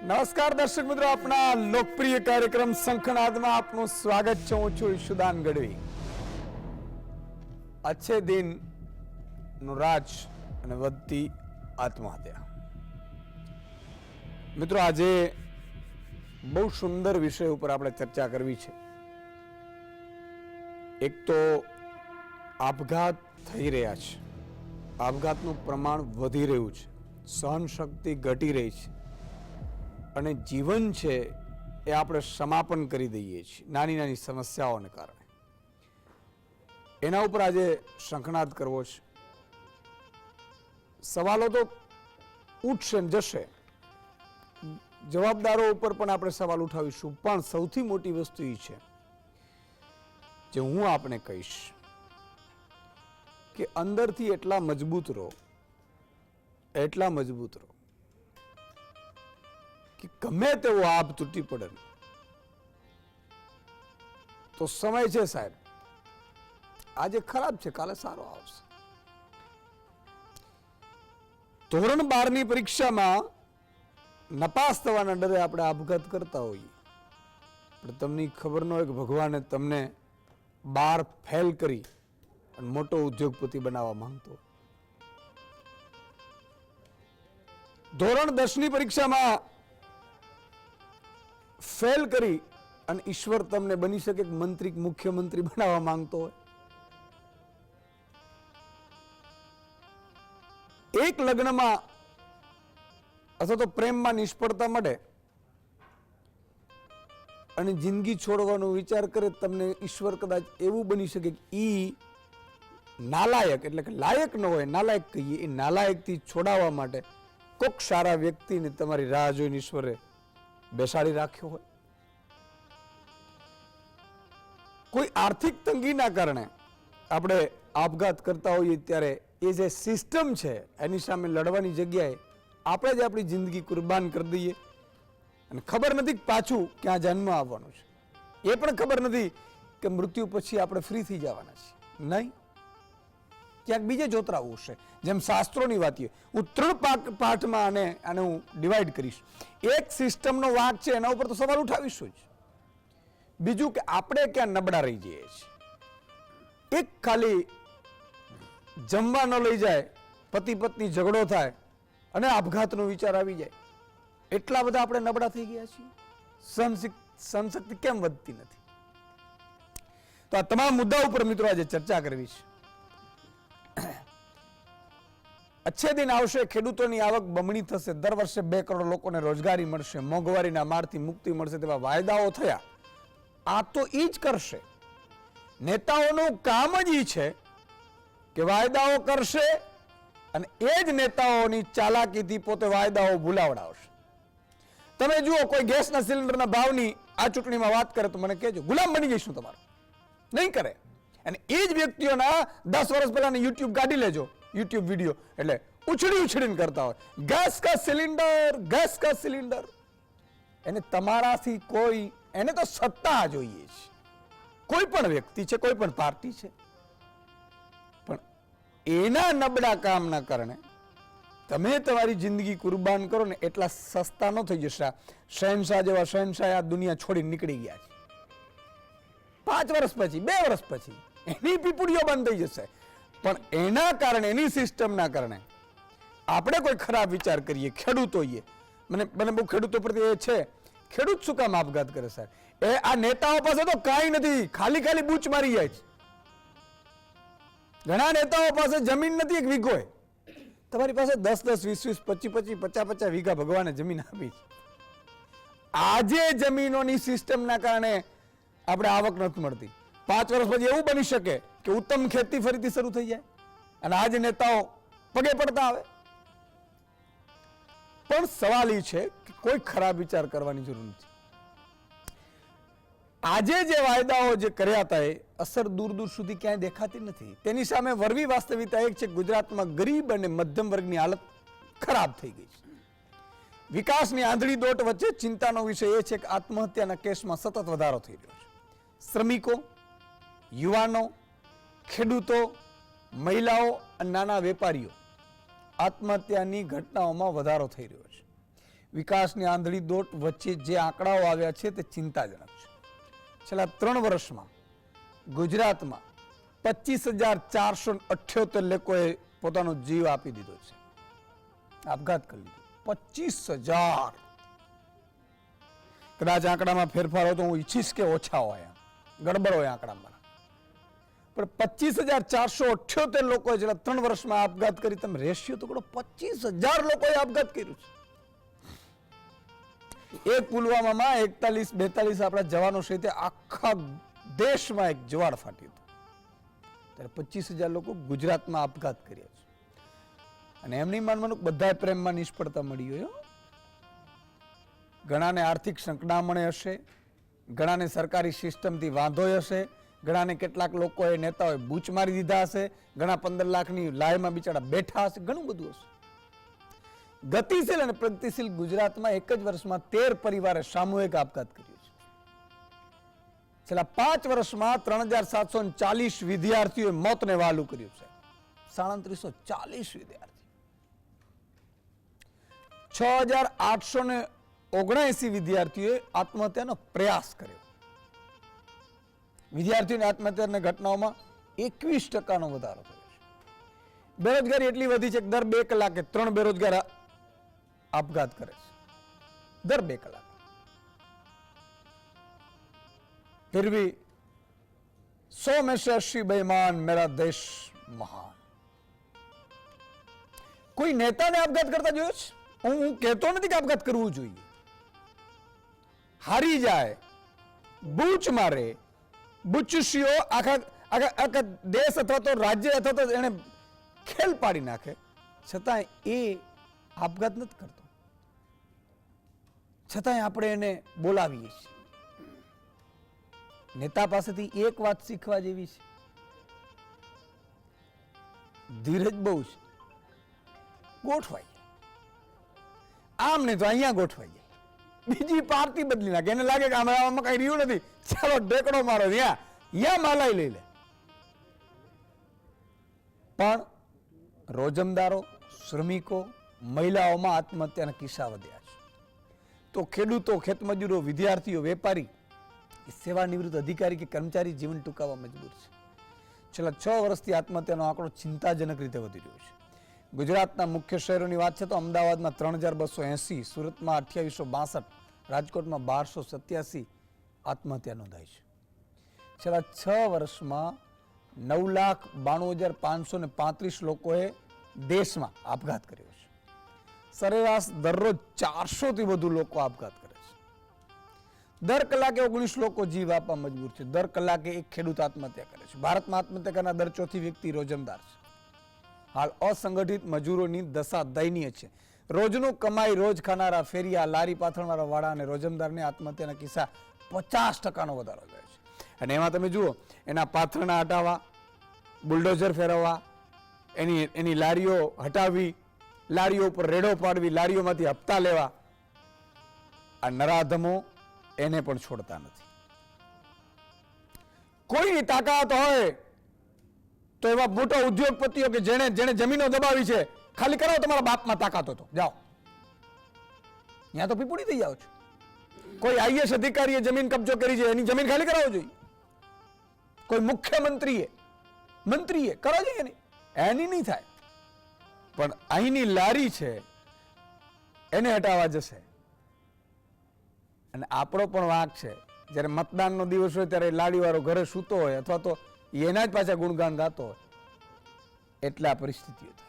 નમસ્કાર દર્શક મિત્રો, આપણા લોકપ્રિય કાર્યક્રમ શંખનાદમાં આપનું સ્વાગત છે. હું છું ઈશુદાન ગઢવી. અચ્છે દિન નું રાજ અને વધતી આત્મહત્યા. મિત્રો, આજે બહુ સુંદર વિષય ઉપર આપણે ચર્ચા કરવી છે. એક તો આપઘાત થઈ રહ્યા છે, આપઘાતનું પ્રમાણ વધી રહ્યું છે, સહન શક્તિ ઘટી રહી છે અને જીવન છે એ આપણે સમાપન કરી દઈએ છીએ નાની નાની સમસ્યાઓને કારણે. એના ઉપર આજે શંખનાદ કરવો છે. સવાલો તો ઉઠશે ને જશે, જવાબદારો ઉપર પણ આપણે સવાલ ઉઠાવીશું, પણ સૌથી મોટી વસ્તુ એ છે જે હું આપને કહીશ કે અંદરથી એટલા મજબૂત રહો કે ગમે તેવો આભ તૂટી પડે તો સમય છે સાહેબ, આજે ખરાબ છે કાલે સારો આવશે. ધોરણ 12 ની પરીક્ષામાં નપાસ થવાના ડરે આપણે આપઘાત કરતા હોઈએ, પણ તમને ખબર ન હોય કે ભગવાને તમને 12 ફેલ કરી અને મોટો ઉદ્યોગપતિ બનાવવા માંગતો. ધોરણ 10 ની પરીક્ષામાં ફેલ કરી અને ઈશ્વર તમને બની શકે મંત્રી મુખ્યમંત્રી બનાવવા માંગતો હોય. એક લગ્નમાં અથવા તો પ્રેમમાં નિષ્ફળતા મળે અને જિંદગી છોડવાનો વિચાર કરે, તમને ઈશ્વર કદાચ એવું બની શકે કે ઈ નાલાયક, એટલે કે લાયક ન હોય, નાલાયક કહીએ, એ નાલાયકથી છોડાવવા માટે કોક સારા વ્યક્તિને તમારી રાહ જોઈને ઈશ્વરે બેસાડી રાખ્યો હોય. કોઈ આર્થિક તંગીના કારણે આપણે આપઘાત કરતા હોઈએ ત્યારે એ જે સિસ્ટમ છે એની સામે લડવાની જગ્યાએ આપણે જ આપણી જિંદગી કુરબાન કરી દઈએ અને ખબર નથી પાછું ક્યાં જન્મ આવવાનો છે, એ પણ ખબર નથી કે મૃત્યુ પછી આપણે ફ્રી થઈ જવાના છીએ. નહીં, ક્યાંક બીજે જોતરાવું છે. જેમ શાસ્ત્રોની વાત છે, હું 3 પાઠમાં આને હું ડિવાઈડ કરીશ. એક સિસ્ટમનો વાંક છે, એના ઉપર તો સવાલ ઉઠાવીશું જ. બીજું કે આપણે ક્યાં નબળા રહી જઈએ છીએ. એક ખાલી જમવા ન લઈ જાય, પતિ પત્ની ઝઘડો થાય અને આપઘાતનો વિચાર આવી જાય, એટલા બધા આપણે નબળા થઈ ગયા છીએ. સહનશક્તિ કેમ વધતી નથી? તો આ તમામ મુદ્દા ઉપર મિત્રો આજે ચર્ચા કરવી છે. અચ્છે દિન આવશે, ખેડૂતોની આવક બમણી થશે, દર વર્ષે 2 કરોડ લોકોને રોજગારી મળશે, મોંઘવારીના મારથી મુક્તિ મળશે, તેવા વાયદાઓ થયા. આ તો એ જ કરશે. નેતાઓનું કામ જ એ છે કે વાયદાઓ કરશે અને એ જ નેતાઓની ચાલાકીથી પોતે વાયદાઓ ભૂલાવડાવશે. તમે જુઓ, કોઈ ગેસના સિલિન્ડરના ભાવની આ ચૂંટણીમાં વાત કરે તો મને કહેજો, ગુલામ બની જઈશું તમારો. નહીં કરે. અને એ જ વ્યક્તિઓના 10 વર્ષ પહેલાની યુટ્યુબ કાઢી લેજો, યુટ્યુબ વિડીયો, એટલે ઉછળીને કરતા હોય ગેસ કા સિલિન્ડર. એને તમારાથી કોઈ, એને તો સત્તા જોઈએ છે. કોઈ પણ વ્યક્તિ છે, કોઈ પણ પાર્ટી છે, પણ એના નબળા કામના કારણે તમે તમારી જિંદગી કુરબાન કરો ને એટલા સસ્તા ન થઈ જશે. શહેનશાહ જેવા શહેનશાહ આ દુનિયા છોડી નીકળી ગયા છે. 5 વર્ષ પછી, 2 વર્ષ પછી એની પીપુડીઓ બંધ થઈ જશે. પણ એના કારણે, એની સિસ્ટમના કારણે આપણે કોઈ ખરાબ વિચાર કરીએ. ખેડૂતો મને બહુ ખેડૂતો પ્રત્યે એ છે, ખેડૂત શું કામ આપઘાત કરે સાહેબ? એ આ નેતાઓ પાસે તો કાંઈ નથી, ખાલી બૂચ મારી જાય છે. ઘણા નેતાઓ પાસે જમીન નથી એક વીઘો. તમારી પાસે 10, 20, 25, 50 વીઘા ભગવાને જમીન આપી છે. આજે જમીનોની સિસ્ટમના કારણે આપણે આવક નથી મળતી. 5 વર્ષ પછી એવું બની શકે કે ઉત્તમ ખેતી ફરીથી શરૂ થઈ જાય અને આજે નેતાઓ પગે પડતા આવે. પણ સવાલ એ છે કે કોઈ ખરાબ વિચાર કરવાની જરૂર નથી. આજે જે વાયદાઓ જે કર્યા હતા એ અસર દૂર સુધી ક્યાંય દેખાતી નથી. તેની સામે વરવી વાસ્તવિકતા એક છે, ગુજરાતમાં ગરીબ અને મધ્યમ વર્ગની હાલત ખરાબ થઈ ગઈ છે. વિકાસની આંધળી દોટ વચ્ચે ચિંતાનો વિષય એ છે કે આત્મહત્યાના કેસમાં સતત વધારો થઈ રહ્યો છે. શ્રમિકો, યુવાનો, ખેડૂતો, મહિલાઓ અને નાના વેપારીઓ આત્મહત્યાની ઘટનાઓમાં વધારો થઈ રહ્યો છે. વિકાસની આંધળી દોટ વચ્ચે જે આંકડાઓ આવ્યા છે તે ચિંતાજનક છે. છેલ્લા 3 વર્ષમાં ગુજરાતમાં 25,478 લોકોએ પોતાનો જીવ આપી દીધો છે, આપઘાત કરી લીધો. 25,000. કદાચ આંકડામાં ફેરફાર હોય તો હું ઈચ્છીશ કે ઓછા હોય, ગડબડ હોય આંકડામાં, પણ 25,478 લોકોએ છેલ્લા 3 વર્ષમાં આપઘાત કરી. તમે રેશિયો તો કરો, 25,000 લોકોએ આપઘાત કર્યું છે. એક પુલવામામાં 41-42 આપણા જવાનો સહિત આખા દેશમાં એક જવાળ ફાટ્યું હતું. ત્યારે 25,000 લોકો ગુજરાતમાં આપઘાત કર્યા છે. અને એમની માનવાનું બધા પ્રેમમાં નિષ્ફળતા મળી હોય. ઘણાને આર્થિક સંકડામણે હશે, ઘણાને સરકારી સિસ્ટમથી વાંધો હશે, ઘણાને કેટલાક લોકોએ નેતાઓએ બૂચ મારી દીધા હશે, ઘણા 15 લાખની લાયમાં બિચારા બેઠા હશે, ઘણું બધું હશે. ગતિશીલ અને પ્રગતિશીલ ગુજરાતમાં એક જ વર્ષમાં 13 પરિવારે સામૂહિક આપઘાત કર્યો છે. છેલ્લા 5 વર્ષમાં 3,740 વિદ્યાર્થીઓએ મોતને વહાલું કર્યું છે. 3,740 વિદ્યાર્થી, 6,879 વિદ્યાર્થીઓએ આત્મહત્યાનો પ્રયાસ કર્યો. વિદ્યાર્થીઓની આત્મહત્યાની ઘટનાઓમાં 21% વધારો થયો છે. બેરોજગારી એટલી વધી છે કે દર 2 કલાકે 3 બેરોજગાર આપઘાત કરે છે, દર 2 કલાકે. फिर भी 100 में से 80 बेईमान, मेरा देश महान. કોઈ નેતાને આપઘાત કરતા જોયો છે? હું કહેતો નથી કે આપઘાત કરવું જોઈએ. હારી જાય, બૂચ મારે, બુચશીઓ આખા દેશ અથવા તો રાજ્ય અથવા તો એને ખેલ પાડી નાખે, છતાં એ આપઘાત નથી કરતો. છતાંય આપણે એને બોલાવીએ છીએ. નેતા પાસેથી એક વાત શીખવા જેવી છે, ધીરજ બહુ છે. ગોઠવાઈ આમ નહીં તો અહીંયા ગોઠવાઈ જાય, બીજી પાર્ટી બદલી નાખે. એને લાગે કે આમાં કઈ રહ્યું નથી, ચાલો ઢેકડો મારો, ત્યાં માલાઈ લઈ લે. પણ રોજમદારો, શ્રમિકો, મહિલાઓમાં આત્મહત્યાના કિસ્સા વધ્યા છે. તો ખેડૂતો, ખેતમજૂરો, વિદ્યાર્થીઓ, વેપારી, સેવા નિવૃત્ત અધિકારી કે કર્મચારી જીવન ટૂંકાવવા મજબૂર છે. છેલ્લા 6 વર્ષથી આત્મહત્યાનો આંકડો ચિંતાજનક રીતે વધી રહ્યો છે. ગુજરાતના મુખ્ય શહેરોની વાત છે તો અમદાવાદમાં 3,280, સુરતમાં 2862, રાજકોટમાં 1287 આત્મહત્યા નોંધાઈ છે. છેલ્લા 6 વર્ષમાં 9,92,535 લોકોએ દેશમાં આપઘાત કર્યો છે. સરેરાશ દરરોજ 400 થી વધુ લોકો આપઘાત કરે છે. દર કલાકે 19 લોકો જીવ આપવા મજબૂર છે. દર કલાકે એક ખેડૂત આત્મહત્યા કરે છે. ભારતમાં આત્મહત્યા કરનાર દર 4થી વ્યક્તિ રોજમદાર છે. હાલ અસંગઠિત મજૂરોની દશા દયનીય છે. રોજનું કમાઈ રોજ ખાનારા ફેરિયા, લારી પાથરનારા વાળા અને રોજમદારને આત્મહત્યાના કિસ્સા 50% વધારો થયો છે. અને એમાં તમે જુઓ, એના પાથરણા હટાવવા, બુલડોઝર ફેરવવા, એની લારીઓ હટાવી, લારીઓ ઉપર રેડો પાડવી, લારીઓમાંથી હપ્તા લેવા, આ નરાધમો એને પણ છોડતા નથી. કોઈની તાકાત હોય તો એવા મોટા ઉદ્યોગપતિઓ કે જેણે જમીનો દબાવી છે, ખાલી કરાવો. તમારા બાપમાં તાકાત હતો, જાઓ ત્યાં તો પીપુડી થઈ જાઓ છો. કોઈ આઈએસ અધિકારીએ જમીન કબજો કરી છે, એની જમીન ખાલી કરાવવો જોઈએ. કોઈ મંત્રીએ કરો જોઈએ, એની નહીં થાય. પણ અહીંની લારી છે એને હટાવવા જશે. અને આપણો પણ વાંક છે, જ્યારે મતદાનનો દિવસ હોય ત્યારે લાડીવાળો ઘરે સૂતો હોય અથવા તો એના જ પાછા ગુણગાન ગાતો હોય, એટલે આ પરિસ્થિતિઓ થાય.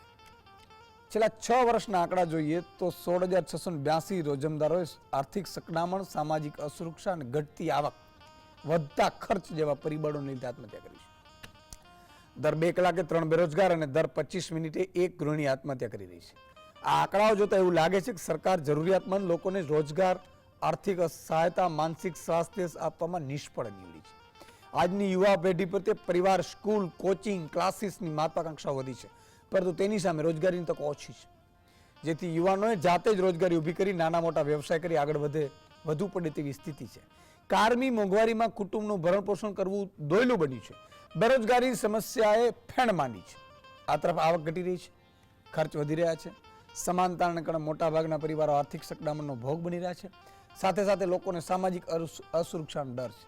છેલ્લા 6 વર્ષના આંકડા જોઈએ તો 16,682 રોજમદારોએ આર્થિક સંકડામણ, સામાજિક અસુરક્ષા અને ઘટતી આવક, વધતા ખર્ચ જેવા પરિબળોને લીધે આત્મહત્યા કરી છે. દર 2 કલાકે 3 બેરોજગાર અને દર 25 મિનિટે 1 ગૃહિણી આત્મહત્યા કરી રહી છે. આ આંકડાઓ જોતા એવું લાગે છે કે સરકાર જરૂરિયાતમંદ લોકોને રોજગાર, આર્થિક સહાયતા, માનસિક સ્વાસ્થ્ય આપવામાં નિષ્ફળ નીવડી છે. આજની યુવા પેઢી પ્રત્યે પરિવાર, સ્કૂલ, કોચિંગ ક્લાસીસની મહત્વાકાંક્ષા વધી છે, પરંતુ તેની સામે રોજગારીની તકો ઓછી છે. જેથી યુવાનોએ જાતે જ રોજગારી ઊભી કરી નાના મોટા વ્યવસાય કરી આગળ વધુ પડે તેવી સ્થિતિ છે. કારમી મોંઘવારીમાં કુટુંબનું ભરણપોષણ કરવું દોયલું બન્યું છે. બેરોજગારી સમસ્યાએ ફેણ માંડી છે. આ તરફ આવક ઘટી રહી છે, ખર્ચ વધી રહ્યા છે, સમાનતાને કારણે મોટાભાગના પરિવારો આર્થિક સકડામણનો ભોગ બની રહ્યા છે. સાથે સાથે લોકોને સામાજિક અસુરક્ષાનો ડર છે.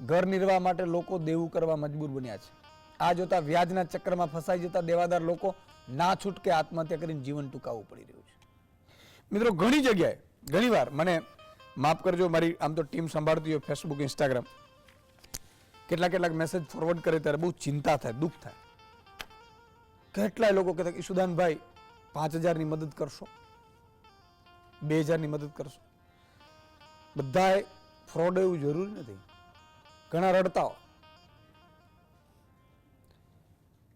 ઘર નિર્વાહ માટે લોકો દેવું કરવા મજબૂર બન્યા છે. આ જોતા વ્યાજના ચક્રમાં ફસાઈ જતા દેવાદાર લોકો ના છૂટકે આત્મહત્યા કરીને જીવન ટૂંકાવવું પડી રહ્યું છે. મિત્રો, ઘણી જગ્યાએ ઘણીવાર મને માફ કરજો, મારી આમ તો ટીમ સંભાળતી હોય ફેસબુક, ઇન્સ્ટાગ્રામ, કેટલાક મેસેજ ફોરવર્ડ કરે ત્યારે બહુ ચિંતા થાય, દુઃખ થાય. કેટલાય લોકો કહેતા કે ઈશુદાનભાઈ 5000ની મદદ કરશો, 2000ની મદદ કરશો. બધાએ ફ્રોડ એવું જરૂરી નથી. ઘણા રડતા હોય.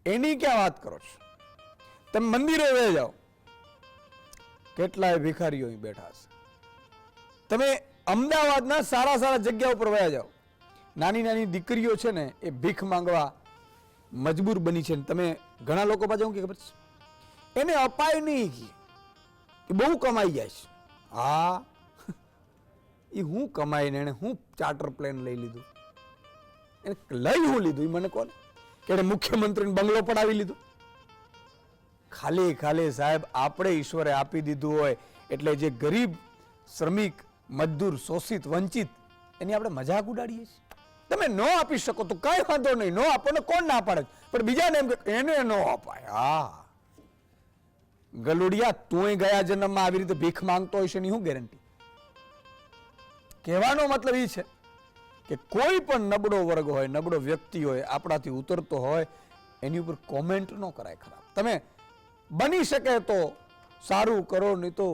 એની ક્યાં વાત કરો છો? તમે મંદિરે વહી જાઓ, કેટલાય ભિખારીઓ અહીં બેઠા હશે. તમે અમદાવાદના સારા જગ્યા ઉપર વયા જાઓ, નાની દીકરીઓ છે ને એ ભીખ માંગવા મજબૂર બની છે. તમે ઘણા લોકો પાછા શું કે ખબર છે, એને અપાય નહીં કે બહુ કમાઈ જાય છે. હા, એ હું કમાઈને એને હું ચાર્ટર પ્લેન લઈ લીધું, એને લઈ હું લીધું એ મને કોને કે એને મુખ્યમંત્રીને બંગલો પડાવી લીધો. ખાલી સાહેબ આપણે ઈશ્વરે આપી દીધું હોય એટલે જે ગરીબ, શ્રમિક, મજદૂર, શોષિત, વંચિત એની આપણે મજાક ઉડાડીએ છીએ. તમે ન આપી શકો તો કઈ વાંધો નહીં, ન આપો ને કોણ ના પાડે, પણ બીજાને એમ કે એને ન અપાય. હા, ગલુડિયા, તું ગયા જન્મમાં આવી રીતે ભીખ માંગતો હોય છે એની શું ગેરંટી? કહેવાનો મતલબ એ છે કે કોઈ પણ નબળો વર્ગ હોય, નબળો વ્યક્તિ હોય, આપણાથી ઉતરતો હોય, એની ઉપર કોમેન્ટ ન કરાય ખરાબ. તમે બની શકે તો સારું કરો, નહીં તો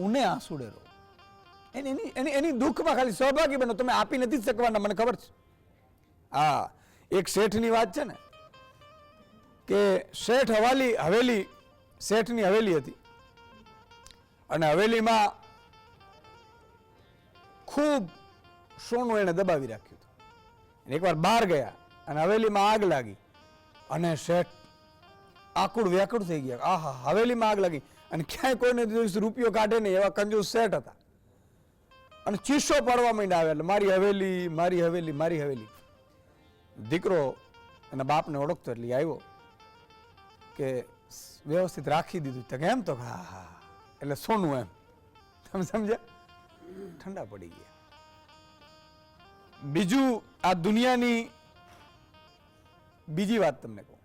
ઉને આંસુડે રહો. એની દુઃખમાં ખાલી સહભાગી બનો. તમે આપી નથી શકવાના, મને ખબર છે. હા, એક શેઠની વાત છે ને કે શેઠ હવેલી શેઠની હવેલી હતી અને હવેલીમાં ખૂબ સોનું એને દબાવી રાખ્યું હતું. એકવાર બહાર ગયા અને હવેલીમાં આગ લાગી અને શેઠ આકુડ વ્યાકુડ થઈ ગયા. આહા, હવેલીમાં આગ લાગી અને ક્યાંય કોઈને રૂપિયો કાઢે નહીં એવા કંજૂસ શેઠ હતા. અને ચીસો પાડવા માંડ્યા આવે એટલે મારી હવેલી, મારી હવેલી, મારી હવેલી. દીકરો એના બાપને ઓળખતો એટલે આવ્યો કે વ્યવસ્થિત રાખી દીધું. તો કેમ? તો હા, એટલે સોનું એમ. તમે સમજ્યા? ઠંડા પડી ગયા. બીજું, આ દુનિયાની બીજી વાત તમને કહું.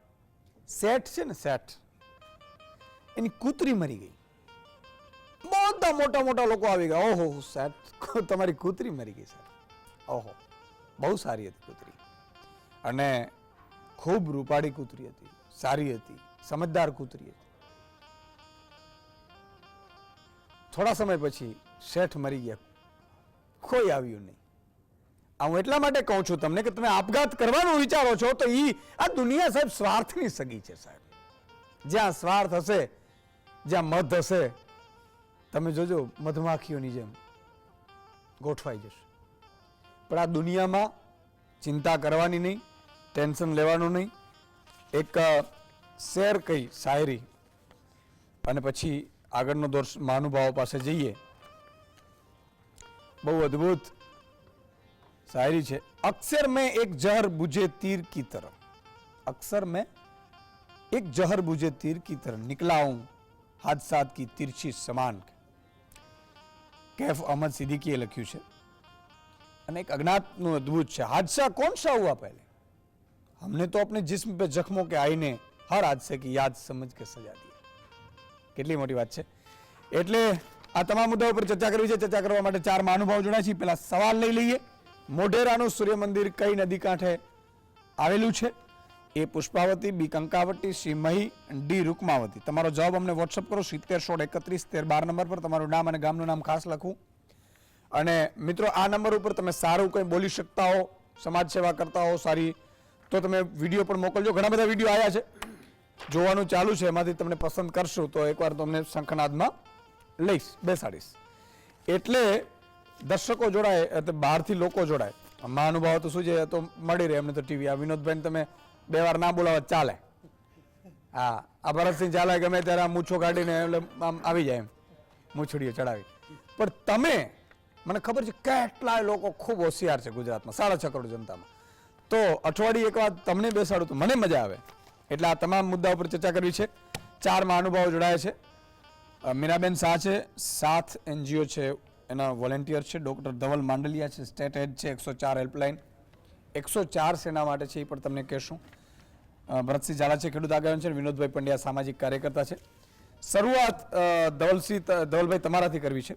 શેઠ છે ને, શેઠ, એની કૂતરી મરી ગઈ. બધા મોટા લોકો આવી ગયા. ઓહો શેઠ, તમારી કૂતરી મરી ગઈ સર. ઓહો, બહુ સારી હતી કૂતરી અને ખૂબ રૂપાળી કૂતરી હતી, સારી હતી, સમજદાર કૂતરી હતી. થોડા સમય પછી શેઠ મરી ગયા, કોઈ આવ્યું નહીં. હું એટલા માટે કહું છું તમને કે તમે આપઘાત કરવાનો વિચારો છો તો આ દુનિયા સાહેબ સ્વાર્થની સગી છે સાહેબ. જ્યાં સ્વાર્થ હશે, જ્યાં મધ હશે, તમે જોજો મધમાખીઓની જેમ ગોઠવાઈ જશે. પણ આ દુનિયામાં ચિંતા કરવાની નહીં, ટેન્શન લેવાનું નહીં. એક શેર કઈ શાયરી અને પછી આગળનો દોર મહાનુભાવો પાસે જઈએ. બહુ અદ્ભુત शायरी है. अक्सर में एक जहर बुझे तीर की तरह, अक्सर में एक जहर बुझे तीर की तरह निकला हूं हादसात की तिरछी समान. कैफ अहमद सिद्दीकीए लख्યું છે અને એક અજ્ઞાતનું અદ્ભુત છે. हादसा कौन सा हुआ पहले, हमने तो अपने जिस्म पे जख्मों के आईने हर हादसे की याद समझ के सजा दिया. કેટલી મોટી વાત છે. એટલે આ તમામ મુદ્દાઓ પર ચર્ચા કરવી છે. ચર્ચા કરવા માટે ચાર મહાનુભાવો જોડાયા છે. પહેલા સવાલ લઈ લઈએ. મોઢેરાનું સૂર્ય મંદિર કઈ નદી કાંઠે આવેલું છે? એ પુષ્પાવતી, બી કંકાવટી, સી મહી, ડી રૂકમાવતી. તમારો જવાબ અમને વોટ્સઅપ કરો 7016311312 નંબર પર. તમારું નામ અને ગામનું નામ ખાસ લખવું. અને મિત્રો, આ નંબર ઉપર તમે સારું કંઈ બોલી શકતા હો, સમાજ સેવા કરતા હો સારી, તો તમે વિડીયો પણ મોકલજો. ઘણા બધા વિડીયો આવ્યા છે, જોવાનું ચાલુ છે. એમાંથી તમને પસંદ કરશું તો એકવાર તમને શંખનાદમાં લઈશ, બેસાડીશ. એટલે દર્શકો જોડાય, બહારથી લોકો જોડાય. મહાનુભાવો તો શું છે, તો મળી રહે એમને તો ટીવી. આ વિનોદભાઈ તમે 2 વાર ના બોલાવો ચાલે. હા, આ ભરતસિંહ ચાલે ગમે ત્યારે આ મૂછો કાઢીને એટલે આમ આવી જાય, એમ મૂછડીઓ ચડાવી. પણ તમે, મને ખબર છે કેટલાય લોકો ખૂબ હોશિયાર છે ગુજરાતમાં, 6.5 કરોડ જનતામાં. તો અઠવાડિયે એક વાર તમને બેસાડું તો મને મજા આવે. એટલે આ તમામ મુદ્દા ઉપર ચર્ચા કરવી છે. 4 મહાનુભાવો જોડાયા છે મીરાબેન શાહ છે, સાથ NGO છે, એના વોલેન્ટિયર છે. ડૉક્ટર ધવલ માંડલિયા છે, સ્ટેટ હેડ છે 104 હેલ્પલાઇન. 104 શેના માટે છે એ પણ તમને કહેશું. ભરતસિંહ ઝાલા છે, ખેડૂત આગેવાન છે. વિનોદભાઈ પંડ્યા સામાજિક કાર્યકર્તા છે. શરૂઆત ધવલભાઈ તમારાથી કરવી છે.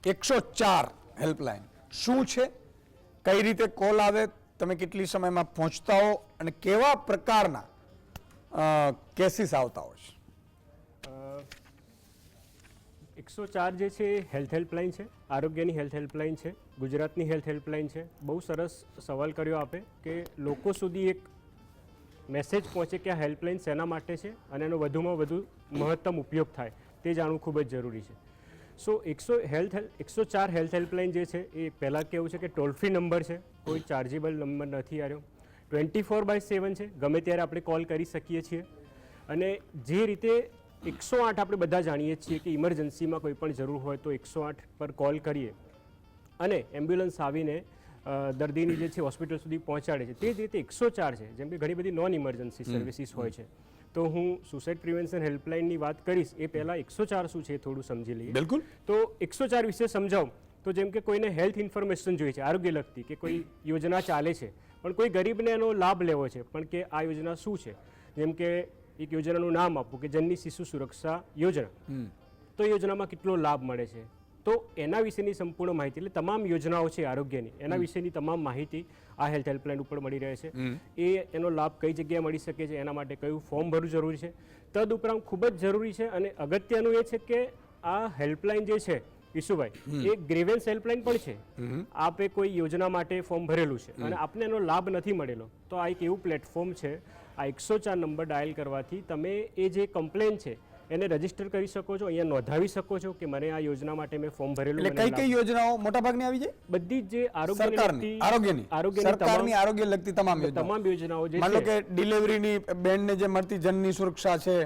104 હેલ્પલાઇન શું છે, કઈ રીતે કોલ આવે, તમે કેટલી સમયમાં પહોંચતા હો અને કેવા પ્રકારના કેસીસ આવતા હોય છે? 104 જે છે એ હેલ્થ હેલ્પલાઇન છે, આરોગ્યની હેલ્થ હેલ્પલાઇન છે, ગુજરાતની હેલ્થ હેલ્પલાઇન છે. બહુ સરસ સવાલ કર્યો આપે કે લોકો સુધી એક મેસેજ પહોંચે કે આ હેલ્પલાઇન શેના માટે છે અને એનો વધુમાં વધુ મહત્તમ ઉપયોગ થાય તે જાણવું ખૂબ જ જરૂરી છે. સો 104 હેલ્થ હેલ્પલાઇન જે છે એ પહેલાં કેવું છે કે ટોલ ફ્રી નંબર છે, કોઈ ચાર્જેબલ નંબર નથી આવ્યો. 24/7 છે, ગમે ત્યારે આપણે કોલ કરી શકીએ છીએ. અને જે રીતે 108 આપણે બધા જાણીએ છીએ કે ઇમરજન્સીમાં કોઈ પણ જરૂર હોય તો 108 પર કોલ કરીએ અને એમ્બ્યુલન્સ આવીને દર્દીની જે છે હોસ્પિટલ સુધી પહોંચાડે છે. તે જ રીતે 104 છે, જેમ કે ઘણી બધી નોન ઇમરજન્સી સર્વિસીસ હોય છે. તો હું સુસાઇડ પ્રિવેન્શન હેલ્પલાઇનની વાત કરીશ એ પહેલાં 104 શું છે એ થોડું સમજી લઈએ. બિલકુલ. તો 104 વિશે સમજાવું તો જેમ કે કોઈને હેલ્થ ઇન્ફોર્મેશન જોઈએ છે આરોગ્ય લગતી, કે કોઈ યોજના ચાલે છે પણ કોઈ ગરીબને એનો લાભ લેવો છે, પણ કે આ યોજના શું છે, જેમ કે એક યોજનાનું નામ આપવું કે જનની શિશુ સુરક્ષા યોજના, તો યોજનામાં કેટલો લાભ મળે છે, તો એના વિશેની સંપૂર્ણ માહિતી, એટલે તમામ યોજનાઓ છે આરોગ્યની એના વિશેની તમામ માહિતી આ હેલ્થ હેલ્પલાઇન ઉપર મળી રહે છે. એ એનો લાભ કઈ જગ્યાએ મળી શકે છે, એના માટે કયું ફોર્મ ભરવું જરૂરી છે. તદુપરાંત ખૂબ જ જરૂરી છે અને અગત્યનું એ છે કે આ હેલ્પલાઇન જે છે ઈશુભાઈ એ ગ્રીવેન્સ હેલ્પલાઇન પણ છે. આપે કોઈ યોજના માટે ફોર્મ ભરેલું છે અને આપને એનો લાભ નથી મળેલો તો આ એક એવું પ્લેટફોર્મ છે. આ 104 નંબર ડાયલ કરવાથી તમે એ જે કમ્પ્લેન છે એને રજીસ્ટર કરી શકો છો, અહીંયા નોંધાવી શકો છો કે મને આ યોજના માટે મેં ફોર્મ ભરેલું. એટલે કઈ યોજનાઓ મોટાભાગની આવી જાય? બધી જ જે આરોગ્યની આરોગ્ય લગતી તમામ યોજનાઓ જે માનો કે ડિલિવરીની બેનને જે મળતી જનની સુરક્ષા છે,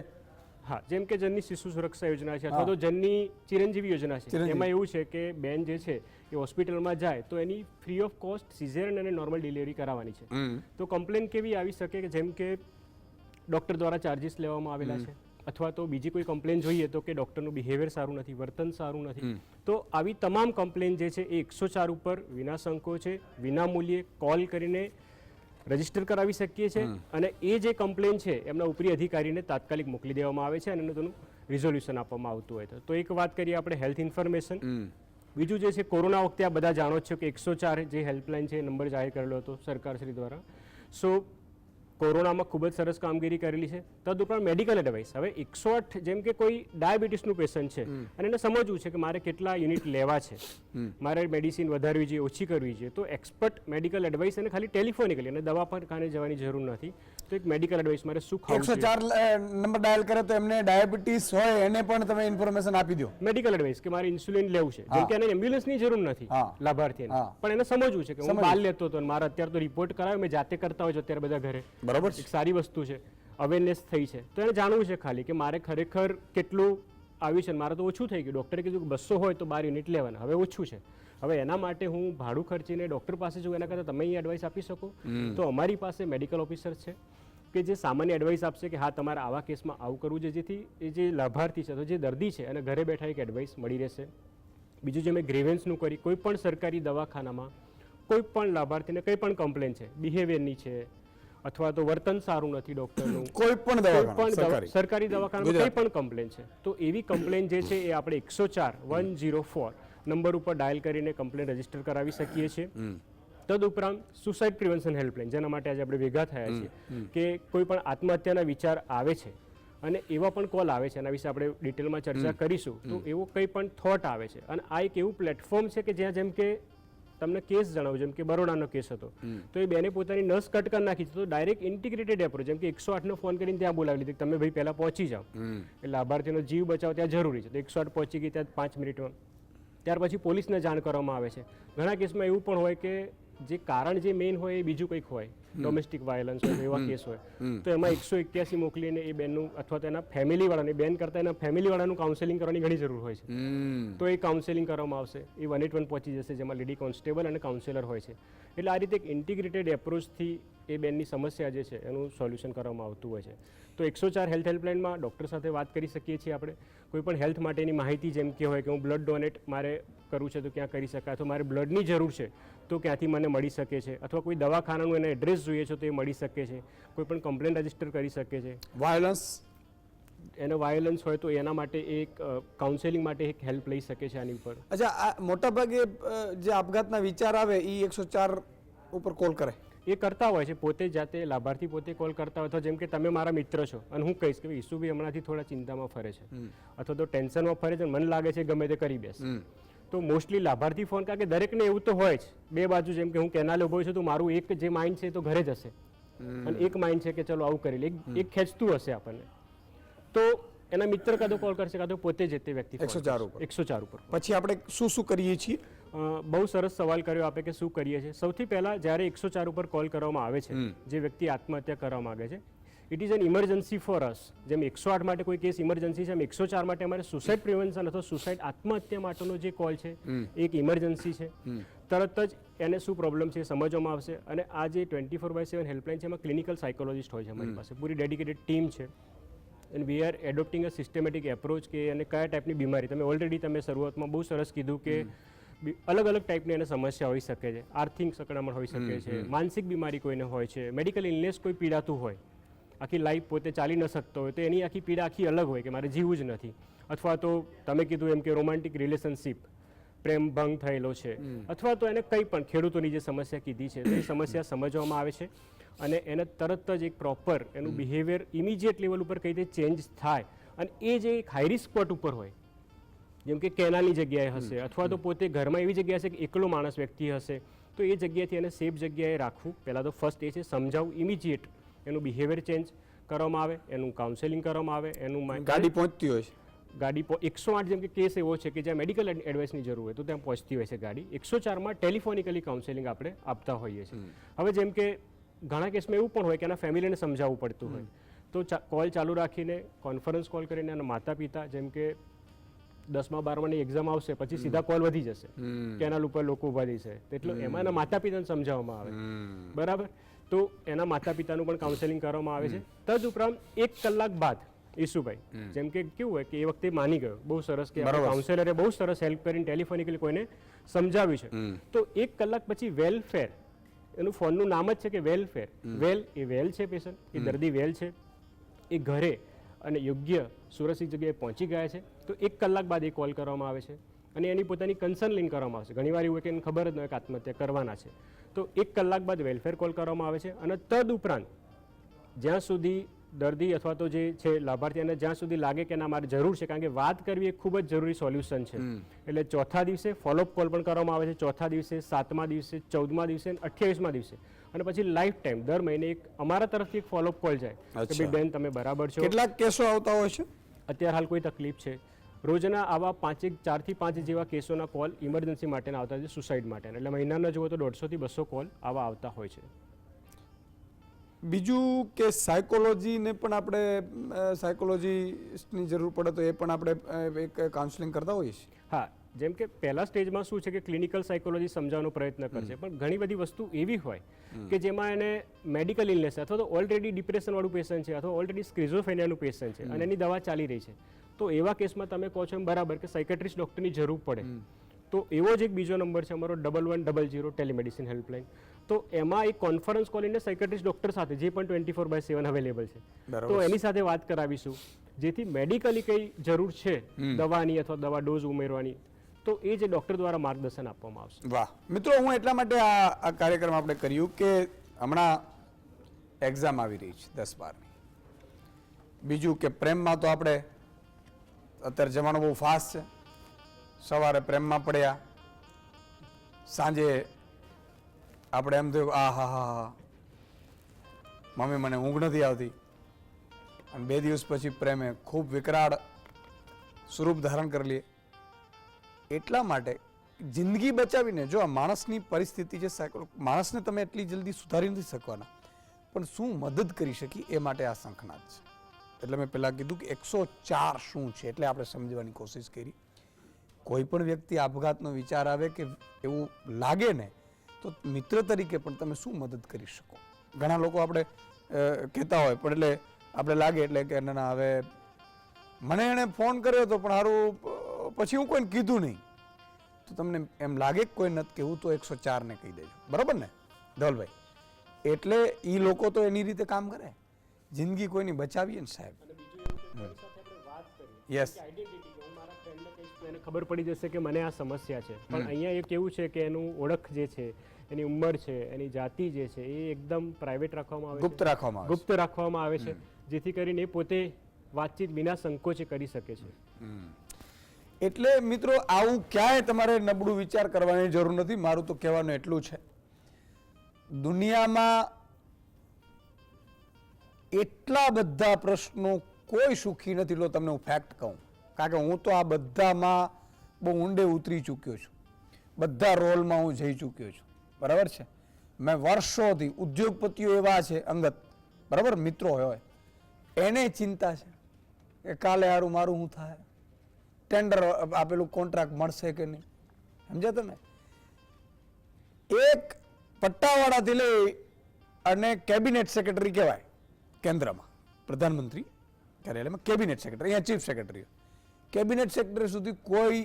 હા, જેમ કે જનની શિશુ સુરક્ષા યોજના છે અથવા તો જનની ચિરંજીવી યોજના છે. એમાં એવું છે કે બેન જે છે એ હોસ્પિટલમાં જાય તો એની ફ્રી ઓફ કોસ્ટ સિઝેરિયન અને નોર્મલ ડિલિવરી કરાવવાની છે. તો કમ્પ્લેન કેવી આવી શકે કે જેમ કે ડોક્ટર દ્વારા ચાર્જીસ લેવામાં આવેલા છે, અથવા તો બીજી કોઈ કમ્પ્લેન જોઈએ તો કે ડૉક્ટરનું બિહેવિયર સારું નથી, વર્તન સારું નથી. તો આવી તમામ કમ્પ્લેન જે છે એ 104 ઉપર વિના સંકોચે વિના મૂલ્યે કોલ કરીને રજીસ્ટર કરાવી શકીએ છીએ અને એ જે કમ્પ્લેન છે એમના ઉપરી અધિકારીને તાત્કાલિક મોકલી દેવામાં આવે છે અને તેનું રિઝોલ્યુશન આપવામાં આવતું હોય. તો એક વાત કરીએ આપણે હેલ્થ ઇન્ફોર્મેશન. બીજું જે છે કોરોના વખતે આ બધા જાણો છો કે 104 જે હેલ્પલાઇન છે નંબર જાહેર કરેલો હતો સરકારશ્રી દ્વારા. સો કોરોનામાં ખૂબ જ સરસ કામગીરી કરેલી છે. તદુપરાંત મેડિકલ એડવાઇસ, હવે 108 જેમ કે કોઈ ડાયાબિટીસનું પેશન્ટ છે અને એને સમજવું છે કે મારે કેટલા યુનિટ લેવા છે, મારે મેડિસિન વધારવી જોઈએ ઓછી કરવી જોઈએ, તો એક્સપર્ટ મેડિકલ એડવાઇસ એને ખાલી ટેલિફોનિકલી અને દવા પર ખાને જવાની જરૂર નથી. તો એક મેડિકલ એડવાઇસ મારે શું ખાવું છે, 104 નંબર ડાયલ કરે તો એમને ડાયાબિટીસ હોય એને પણ તમે ઇન્ફોર્મેશન આપી દો. મેડિકલ એડવાઇસ કે મારે ઇન્સ્યુલિન લેવું છે, જેમ કે એને એમ્બ્યુલન્સની જરૂર નથી લાભાર્થીને, પણ એને સમજવું છે કે હું બાલ લેતો હતો અને મારા અત્યારે તો રિપોર્ટ કરાવ્યો, મેં જાતે કરતા હોય છે અત્યારે બધા ઘરે, બરાબર, એક સારી વસ્તુ છે, અવેરનેસ થઈ છે. તો એને જાણવું છે ખાલી કે મારે ખરેખર કેટલું આવ્યું છે, મારે તો ઓછું થઈ ગયું, ડૉક્ટરે કીધું કે 200 હોય તો 12 યુનિટ લેવાના, હવે ઓછું છે, હવે એના માટે હું ભાડું ખર્ચીને ડૉક્ટર પાસે જવું એના કરતાં તમે અહીં એડવાઇસ આપી શકો. તો અમારી પાસે મેડિકલ ઓફિસર છે કે જે સામાન્ય એડવાઇસ આપશે કે હા તમારે આવા કેસમાં આવું કરવું છે, જેથી એ જે લાભાર્થી છે તો જે દર્દી છે અને ઘરે બેઠા એક એડવાઇસ મળી રહેશે. બીજું જે મેં ગ્રીવેન્સનું કરી, કોઈ પણ સરકારી દવાખાનામાં કોઈ પણ લાભાર્થીને કંઈ પણ કમ્પ્લેન છે, બિહેવિયરની છે અથવા તો વર્તન સારું નથી ડૉક્ટરનું, કોઈ પણ સરકારી દવાખાનામાં કંઈ પણ કમ્પ્લેન છે, તો એવી કમ્પ્લેન જે છે એ આપણે 104 નંબર ઉપર ડાયલ કરીને કમ્પ્લેન રજીસ્ટર કરાવી શકીએ છીએ. તદુપરાંત સુસાઇડ પ્રિવેન્શન હેલ્પલાઇન, જેના માટે આજે આપણે ભેગા થયા છીએ, કે કોઈ પણ આત્મહત્યાના વિચાર આવે છે અને એવા પણ કોલ આવે છે, એના વિશે આપણે ડિટેલમાં ચર્ચા કરીશું. તો એવો કંઈ પણ થોટ આવે છે અને આ એક એવું પ્લેટફોર્મ છે કે જ્યાં જેમ કે તમને કેસ જણાવું, જેમ કે બરોડાનો કેસ હતો તો એ બેને પોતાની નસ કટ કરી નાખી તો ડાયરેક્ટ ઇન્ટિગ્રેટેડ એપ્રોચ, જેમ કે 108 નો ફોન કરીને ત્યાં બોલાવી લીધી, તમે ભાઈ પહેલા પહોંચી જાઓ, એટલે લાભાર્થીનો જીવ બચાવ ત્યાં જરૂરી છે. તો 108 પહોંચી ગઈ ત્યાં 5 મિનિટમાં, ત્યાર પછી પોલીસને જાણ કરવામાં આવે છે. ઘણા કેસમાં એવું પણ હોય કે જે કારણ જે મેઇન હોય એ બીજું કંઈક હોય, ડોમેસ્ટિક વાયલન્સ હોય એવા કેસ હોય તો એમાં 181 મોકલીને એ બેનનું અથવા તો એના ફેમિલી વાળાને બેન કરતા એના ફેમિલી વાળાનું કાઉન્સેલિંગ કરવાની ઘણી જરૂર હોય છે. તો એ કાઉન્સેલિંગ કરવામાં આવશે, એ 181 પહોંચી જશે, જેમાં લેડી કોન્સ્ટેબલ અને કાઉન્સેલર હોય છે. એટલે આ રીતે એક ઇન્ટિગ્રેટેડ એપ્રોચથી એ બેનની સમસ્યા જે છે એનું સોલ્યુશન કરવામાં આવતું હોય છે. તો 104 હેલ્થ હેલ્પલાઇનમાં ડૉક્ટર સાથે વાત કરી શકીએ છીએ આપણે. કોઈ પણ હેલ્થ માટેની માહિતી જેમ કે હોય કે હું બ્લડ ડોનેટ મારે કરવું છે તો ક્યાં કરી શકાય, અથવા મારે બ્લડની જરૂર છે તો ક્યાંથી મને મળી શકે છે, અથવા કોઈ દવાખાનાનું એને એડ્રેસ જોઈએ છે તો એ મળી શકે છે, કોઈ પણ કમ્પ્લેન રજીસ્ટર કરી શકે છે. વાયોલન્સ હોય તો એના માટે એક કાઉન્સેલિંગ માટે એક હેલ્પ લઈ શકે છે આની ઉપર. અચ્છા, આ મોટાભાગે જે આપઘાતના વિચાર આવે એ 104 ઉપર કોલ કરે? એ કરતા હોય છે પોતે જાતે, લાભાર્થી પોતે કોલ કરતા હોય. તો જેમ કે તમે મારા મિત્ર છો અને હું કહીશ કે ઈસુભાઈ હમણાંથી થોડા ચિંતામાં ફરે છે અથવા તો ટેન્શનમાં ફરે છે, મને લાગે છે ગમે તે કરી બેસ, તો મોસ્ટલી લાભાર્થી ફોન, કારણ કે દરેકને એવું તો હોય જ બે બાજુ. જેમ કે હું કેનાલે ઉભો છું તો મારું એક જે માઇન્ડ છે તો ઘરે જ હશે અને એક માઇન્ડ છે કે ચલો આવું કરી લે, એક ખેંચતું હશે આપણને. તો એના મિત્ર કાં તો કોલ કરશે કાં તો પોતે જ તે વ્યક્તિ 104 ઉપર. પછી આપણે શું શું કરીએ છીએ? બહુ સરસ સવાલ કર્યો આપે કે શું કરીએ છીએ. સૌથી પહેલાં જ્યારે 104 ઉપર કોલ કરવામાં આવે છે, જે વ્યક્તિ આત્મહત્યા કરવા માગે છે, it is an emergency for us. જેમ 108 માટે કોઈ કેસ ઇમરજન્સી છે, એમ 104 માટે અમારે સુસાઇડ પ્રિવેન્શન અથવા સુસાઇડ આત્મહત્યા માટેનો જે કોલ છે એક ઇમરજન્સી છે. તરત જ એને શું પ્રોબ્લેમ છે એ સમજવામાં આવશે. અને આ જે 24/7 હેલ્પલાઇન છે એમાં ક્લિનિકલ સાયકોલોજિસ્ટ હોય છે અમારી પાસે, પૂરી ડેડિકેટેડ ટીમ છે. And we are એડોપ્ટિંગ a systematic approach કે એને કયા ટાઈપની બીમારી, તમે ઓલરેડી તમે શરૂઆતમાં બહુ સરસ કીધું કે અલગ અલગ ટાઈપની એને સમસ્યા હોઈ શકે છે. આર્થિક સંકળામણ હોઈ શકે છે, માનસિક બીમારી કોઈને હોય છે, મેડિકલ ઇલનેસ કોઈ પીડાતું હોય, આખી લાઈફ પોતે ચાલી ન શકતો હોય તો એની આખી પીડા આખી અલગ હોય કે મારે જીવવું જ નથી, અથવા તો તમે કીધું એમ કે રોમાન્ટિક રિલેશનશિપ, પ્રેમ ભંગ થયેલો છે, અથવા તો એને કંઈ પણ ખેડૂતોની જે સમસ્યા કીધી છે એ સમસ્યા સમજવામાં આવે છે અને એને તરત જ એક પ્રોપર એનું બિહેવિયર ઇમિડિયેટ લેવલ ઉપર કઈ રીતે ચેન્જ થાય. અને એ જે એક હાઈ રિસ્ક સ્પોટ ઉપર હોય, જેમ કે કેનાલની જગ્યાએ હશે અથવા તો પોતે ઘરમાં એવી જગ્યા હશે કે એકલો માણસ વ્યક્તિ હશે, તો એ જગ્યાએથી એને સેફ જગ્યાએ રાખવું. પહેલાં તો ફર્સ્ટ એ છે સમજાવવું, ઇમિડિયેટ એનું બિહેવિયર ચેન્જ કરવામાં આવે, એનું કાઉન્સેલિંગ કરવામાં આવે, એનું ગાડી પહોંચતી હોય છે. ગાડી 108 જેમ કે કેસ એવો છે કે જ્યાં મેડિકલ એડવાઇસની જરૂર હોય તો ત્યાં પહોંચતી હોય છે ગાડી. 104માં ટેલિફોનિકલી કાઉન્સેલિંગ આપણે આપતા હોઈએ છીએ. હવે જેમ કે ઘણા કેસમાં એવું પણ હોય કે એના ફેમિલીને સમજાવવું પડતું હોય, તો કોલ ચાલુ રાખીને કોન્ફરન્સ કોલ કરીને એના માતા પિતા, જેમ કે 10મા 12માની એક્ઝામ આવશે પછી સીધા કોલ વધી જશે, કેનાલ ઉપર લોકો ઉભા થઈ છે, એટલે એમાં એના માતા પિતાને સમજાવવામાં આવે, બરાબર. તો એના માતા પિતાનું પણ કાઉન્સેલિંગ કરવામાં આવે છે. તદુપરાંત 1 કલાક બાદ ઈસુભાઈ, જેમ કે કેવું હોય કે એ વખતે માની ગયો, બહુ સરસ કે કાઉન્સેલરે બહુ સરસ હેલ્પ કરીને ટેલિફોનિકલી કોઈને સમજાવ્યું છે, તો 1 કલાક પછી વેલફેર, એનું ફોનનું નામ જ છે કે વેલફેર, વેલ એ વેલ છે પેશન્ટ, એ દર્દી વેલ છે, એ ઘરે અને યોગ્ય સુરક્ષિત જગ્યાએ પહોંચી ગયા છે, તો 1 કલાક બાદ એ કોલ કરવામાં આવે છે અને એની પોતાની કન્સર્ન લઈને કરવામાં આવશે. ઘણીવાર એવું હોય કે એને ખબર જ ન હોય કે આત્મહત્યા કરવાના છે, તો 1 કલાક બાદ વેલફેર કોલ કરવામાં આવે છે. અને તદ ઉપરાંત જ્યાં સુધી દર્દી અથવા તો જે છે લાભાર્થીને જ્યાં સુધી લાગે કે ના મારે જરૂર છે, કારણ કે વાત કરવી એ ખૂબ જ જરૂરી સોલ્યુશન છે, એટલે ચોથા દિવસે ફોલોઅપ કોલ પણ કરવામાં આવે છે, ચોથા દિવસે, 7મા દિવસે, 14મા દિવસે, 28મા દિવસે, અને પછી લાઈફ ટાઈમ દર મહિને એક અમારા તરફથી એક ફોલોઅપ કોલ જાય કે ભાઈ બેન તમે બરાબર છો. કેટલાક કેસો આવતા હોય છે અત્યારે હાલ કોઈ તકલીફ છે? રોજના આવા 4 થી 5 જેવા કેસોના કોલ ઇમરજન્સી માટેના આવતા છે, સુસાઇડ માટેના, એટલે મહિનાના જુઓ તો 150 થી 200 કોલ આવા આવતા હોય છે. બીજું કે સાયકોલોજીને પણ આપણે સાયકોલોજીસ્ટની જરૂર પડે તો એ પણ આપણે એક કાઉન્સેલિંગ કરતા હોઈએ છીએ. હા, જેમ કે પહેલા સ્ટેજમાં શું છે કે ક્લિનિકલ સાયકોલોજી સમજાવવાનો પ્રયત્ન કરશે, પણ ઘણી બધી વસ્તુ એવી હોય કે જેમાં એને મેડિકલ ઇલનેસ અથવા તો ઓલરેડી ડિપ્રેશનવાળું પેશન્ટ છે અથવા ઓલરેડી સ્કિઝોફ્રેનિયાનું પેશન્ટ છે અને એની દવા ચાલી રહી છે, તો એવા કેસમાં તમે કહો છો એમ બરાબર કે સાયકેટ્રિસ્ટ ડૉક્ટરની જરૂર પડે, તો એવો જ એક બીજો નંબર છે અમારો 1100 ટેલિમેડિસિન હેલ્પલાઇન. તો એમાં એક કોન્ફરન્સ કોલ લઈને સાયકેટ્રિસ્ટ ડૉક્ટર સાથે, જે પણ 24/7 અવેલેબલ છે, તો એની સાથે વાત કરાવીશું, જેથી મેડિકલી કઈ જરૂર છે દવાની અથવા દવા ડોઝ ઉમેરવાની, તો એ જે ડૉક્ટર દ્વારા માર્ગદર્શન આપવામાં આવશે. વાહ મિત્રો, હું એટલા માટે આ કાર્યક્રમ આપણે કર્યું કે હમણાં એક્ઝામ આવી રહી છે 10-12ની. બીજું કે પ્રેમમાં તો આપણે અત્યારે જમાનો બહુ ફાસ્ટ છે, સવારે પ્રેમમાં પડ્યા, સાંજે આપણે એમ થયું આ હા હા હા મમ્મી મને ઊંઘ નથી આવતી, અને 2 દિવસ પછી પ્રેમે ખૂબ વિકરાળ સ્વરૂપ ધારણ કરી લે. એટલા માટે જિંદગી બચાવીને, જો આ માણસની પરિસ્થિતિ છે, માણસને તમે એટલી જલ્દી સુધારી નથી શકવાના, પણ શું મદદ કરી શકી એ માટે આ શંખનાદ છે. એટલે મેં પહેલાં કીધું કે 104 શું છે એટલે આપણે સમજવાની કોશિશ કરી. કોઈ પણ વ્યક્તિ આપઘાતનો વિચાર આવે કે એવું લાગે ને તો મિત્ર તરીકે પણ તમે શું મદદ કરી શકો. ઘણા લોકો આપણે કહેતા હોય પણ એટલે આપણે લાગે એટલે કે ના હવે મને એણે ફોન કર્યો હતો પણ સારું પછી હું કોઈને કીધું નહીં, તો તમને એમ લાગે કે કોઈ નથી કહેવું તો 104 ને કહી દેજો. બરાબર ને ધવલભાઈ? એટલે એ લોકો તો એની રીતે કામ કરે, જિંદગી કોઈની બચાવીએ ને સાહેબ. યસ, એને ખબર પડી જશે કે મને આ સમસ્યા છે. પણ અહીંયા એક એવું છે કે એનું ઓળખ જે છે, એની ઉંમર છે, એની જાતિ જે છે એ એકદમ પ્રાઇવેટ રાખવામાં આવે છે, ગુપ્ત રાખવામાં આવે છે, જેથી કરીને એ પોતે વાતચીત વિના સંકોચે કરી શકે છે. એટલે મિત્રો આવું ક્યાંય તમારે નબળું વિચાર કરવાની જરૂર નથી. મારું તો કહેવાનું એટલું છે, દુનિયામાં એટલા બધા પ્રશ્નો કોઈ સુખી નથી. લો તમને હું ફેક્ટ કહું, કારણ કે હું તો આ બધામાં બહુ ઊંડે ઉતરી ચૂક્યો છું, બધા રોલમાં હું જઈ ચૂક્યો છું. બરાબર છે? મેં વર્ષોથી ઉદ્યોગપતિઓ એવા છે અંગત, બરાબર, મિત્રો હોય, એને ચિંતા છે કે કાલે હારું મારું શું થાય, ટેન્ડર આપેલું કોન્ટ્રાક્ટ મળશે કે નહીં. સમજ્યા તમે? એક પટ્ટાવાળાથી લઈ અને કેબિનેટ સેક્રેટરી કહેવાય કેન્દ્રમાં, પ્રધાનમંત્રી કાર્યાલયમાં કેબિનેટ સેક્રેટરી, અહીંયા ચીફ સેક્રેટરી, કેબિનેટ સેક્રેટરી સુધી કોઈ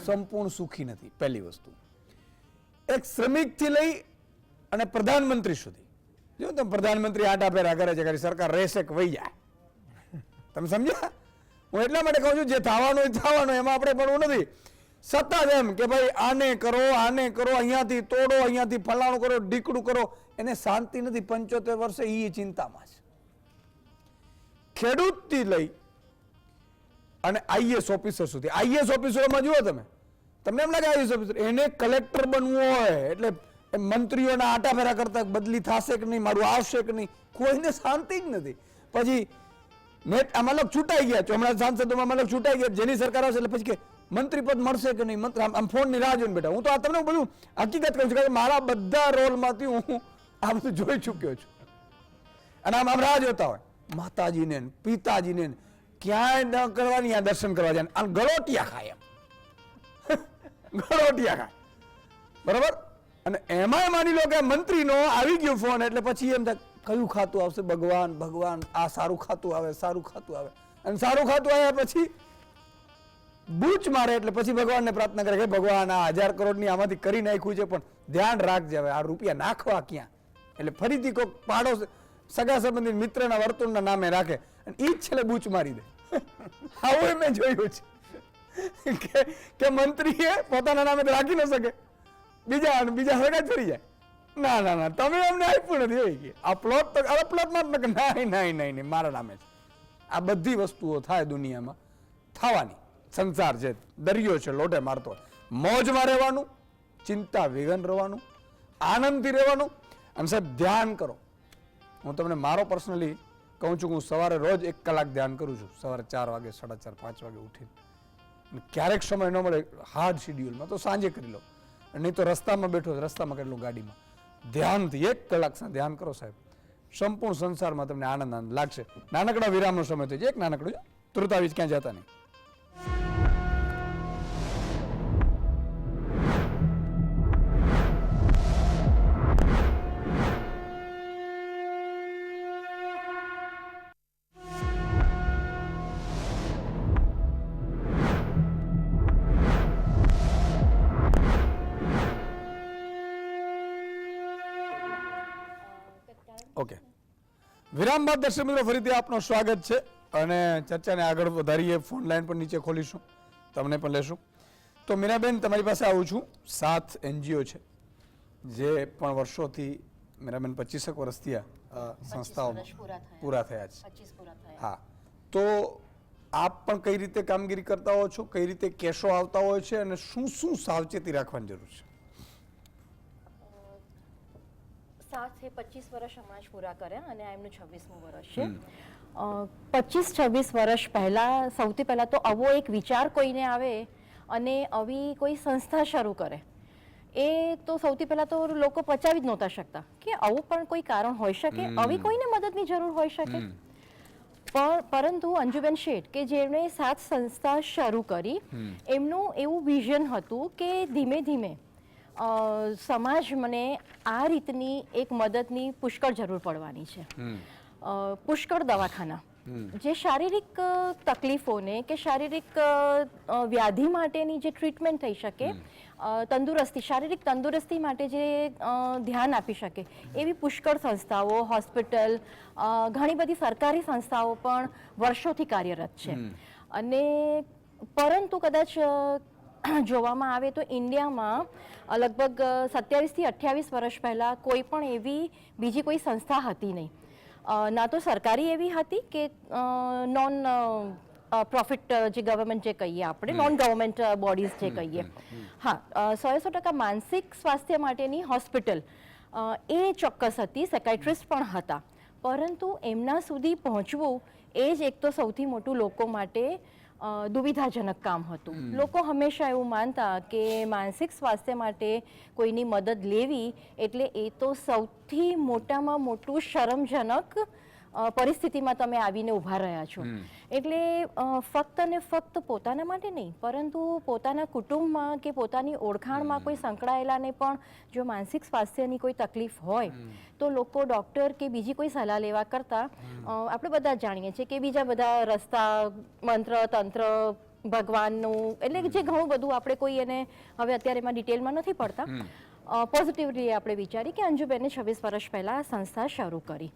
સંપૂર્ણ સુખી નથી. પહેલી વસ્તુ. એક શ્રમિકથી લઈ અને પ્રધાનમંત્રી સુધી, જો તમે પ્રધાનમંત્રી આટા ફેરા કરે છે, સરકાર રહેશે કે વહી જાય. તમે સમજ્યા? હું એટલા માટે કહું છું જે થવાનું એ થવાનું, એમાં આપણે પડવું નથી. સતત એમ કે ભાઈ આને કરો, અહીંયાથી તોડો, અહીંયાથી ફલાણું કરો, ઢીકડું કરો, એને શાંતિ નથી. 75 વર્ષે એ ચિંતામાં છે. ખેડૂતથી લઈ અને આઈએસ ઓફિસર સુધી. આઈએસ ઓફિસરોમાં જુઓ તમે, તમને એમ લાગે આઈએસ ઓફિસર, એને કલેક્ટર બનવું હોય એટલે મંત્રીઓના આટા ફેરા કરતા બદલી થશે કે નહીં, મારું આવશે કે નહીં, કોઈને શાંતિ જ નથી. પછી આમાં લોક છૂટાઈ ગયા છો, હમણાં સાંસદોમાં લોક છૂટાઈ ગયા, જેની સરકાર આવશે એટલે પછી કે મંત્રી પદ મળશે કે નહીં, આમ ફોનની રાહ જોઈને બેઠા. હું તો આ તમને બધું હકીકત કહું છું કે મારા બધા રોલમાંથી હું આ બધું જોઈ ચૂક્યો છું. અને આમ રાહ જોતા હોય માતાજીને પિતાજીને, ક્યાંય ન કરવાની, આ દર્શન કરવા જાય, આમ ગળોટિયા ખાય, એમ ગળોટિયા ખાય. બરાબર? અને એમાં માની લો કે મંત્રીનો આવી ગયો ફોન એટલે પછી એમ થાય કયું ખાતું આવશે, ભગવાન ભગવાન, આ સારું ખાતું આવે, સારું ખાતું આવે. અને સારું ખાતું આવ્યા પછી બૂચ મારે એટલે પછી ભગવાનને પ્રાર્થના કરે કે ભગવાન આ 1000 કરોડની આમાંથી કરી નાખ્યું છે, પણ ધ્યાન રાખજે હવે આ રૂપિયા નાખવા ક્યાં. એટલે ફરીથી કોઈ પાડોશ, સગા સંબંધી, મિત્રના વર્તુળના નામે રાખે અને એ જ છેલ્લે બૂચ મારી દે. આવું મેં જોયું છે કે મંત્રીએ પોતાના નામે રાખી ન શકે, બીજા સગા ચડી જાય. ના ના ના, તમે અમને આપ્યું નથી, આ પ્લોટ તો હવે પ્લોટમાં જ નહીં મારા નામે છે. આ બધી વસ્તુઓ થાય દુનિયામાં, થવાની. સંસાર છે, દરિયો છે, લોટે મારતો. મોજમાં રહેવાનું, ચિંતા વિઘન રહેવાનું, આનંદથી રહેવાનું. અને સાહેબ ધ્યાન કરો. હું તમને મારો પર્સનલી કહું છું, હું સવારે રોજ 1 કલાક ધ્યાન કરું છું, સવારે 4 વાગે, 4:30, 5 વાગે ઉઠીને. ક્યારેક સમય ન મળે હાર્ડ શિડ્યુલમાં તો સાંજે કરી લો, નહીં તો રસ્તામાં બેઠો, રસ્તામાં કરી લો, ગાડીમાં. ધ્યાનથી 1 કલાક ધ્યાન કરો સાહેબ, સંપૂર્ણ સંસારમાં તમને આનંદ લાગશે. નાનકડા વિરામનો સમય થઈ જાય, એક નાનકડું, તુરત આવી ક્યાં જતા નહીં. ઓકે, વિરામ બાદ દર્શક મિત્રો ફરીથી આપનું સ્વાગત છે અને ચર્ચાને આગળ વધારીએ. ફોન લાઈન પણ નીચે ખોલીશું, તમને પણ લેશું. તો મીરાબેન, તમારી પાસે આવું છું. 7 NGO છે જે પણ વર્ષોથી, મીરાબેન 25 વર્ષથી આ સંસ્થાઓમાં પૂરા થયા છે. હા, તો આપ પણ કઈ રીતે કામગીરી કરતા હો છો, કઈ રીતે કેસો આવતા હોય છે અને શું શું સાવચેતી રાખવાની જરૂર છે? 7 થી 25 વર્ષ હમણાં જ પૂરા કર્યા અને આ એમનું 26મું વર્ષ છે. 25-26 વર્ષ પહેલા, સૌથી પહેલા તો આવો એક વિચાર કોઈને આવે અને આવી કોઈ સંસ્થા શરૂ કરે, એ તો સૌથી પહેલા તો લોકો પચાવી જ નહોતા શકતા કે આવું પણ કોઈ કારણ હોઈ શકે, આવી કોઈને મદદની જરૂર હોઈ શકે. પરંતુ અંજુબેન શેઠ કે જેમણે સાથ સંસ્થા શરૂ કરી, એમનું એવું વિઝન હતું કે ધીમે ધીમે સમાજ મને આ રીતની એક મદદની પુષ્કળ જરૂર પડવાની છે. પુષ્કળ દવાખાના જે શારીરિક તકલીફોને કે શારીરિક વ્યાધિ માટેની જે ટ્રીટમેન્ટ થઈ શકે, શારીરિક તંદુરસ્તી માટે જે ધ્યાન આપી શકે એવી પુષ્કળ સંસ્થાઓ, હોસ્પિટલ, ઘણી બધી સરકારી સંસ્થાઓ પણ વર્ષોથી કાર્યરત છે. અને પરંતુ કદાચ જોવામાં આવે તો ઇન્ડિયામાં લગભગ 27 થી 28 વર્ષ પહેલાં કોઈ પણ એવી બીજી કોઈ સંસ્થા હતી નહીં. ના તો સરકારી એવી હતી કે નોન પ્રોફિટ જે ગવર્મેન્ટ જે કહીએ આપણે, નોન ગવર્મેન્ટ બોડીઝ જે કહીએ. હા, 100% માનસિક સ્વાસ્થ્ય માટેની હોસ્પિટલ એ ચોક્કસ હતી, સાયકાઇટ્રિસ્ટ પણ હતા. પરંતુ એમના સુધી પહોંચવું એ જ એક તો સૌથી મોટું લોકો માટે દુવિધાજનક કામ હતું. લોકો હંમેશા એવું માનતા કે માનસિક સ્વાસ્થ્ય માટે કોઈની મદદ લેવી એટલે એ તો સૌથી મોટામાં મોટું શરમજનક પરિસ્થિતિમાં તમે આવીને ઊભા રહ્યા છો. એટલે ફક્ત ને ફક્ત પોતાના માટે નહીં, પરંતુ પોતાના કુટુંબમાં કે પોતાની ઓળખાણમાં કોઈ સંકળાયેલાને પણ જો માનસિક સ્વાસ્થ્યની કોઈ તકલીફ હોય તો લોકો ડૉક્ટર કે બીજી કોઈ સલાહ લેવા કરતાં આપણે બધા જાણીએ છીએ કે બીજા બધા રસ્તા, મંત્ર, તંત્ર, ભગવાનનું, એટલે જે ઘણું બધું આપણે કોઈ એને હવે અત્યારે એમાં ડિટેલમાં નથી પડતા. પોઝિટિવલી આપણે વિચારી કે અંજુબેને 26 વર્ષ પહેલાં આ સંસ્થા શરૂ કરી.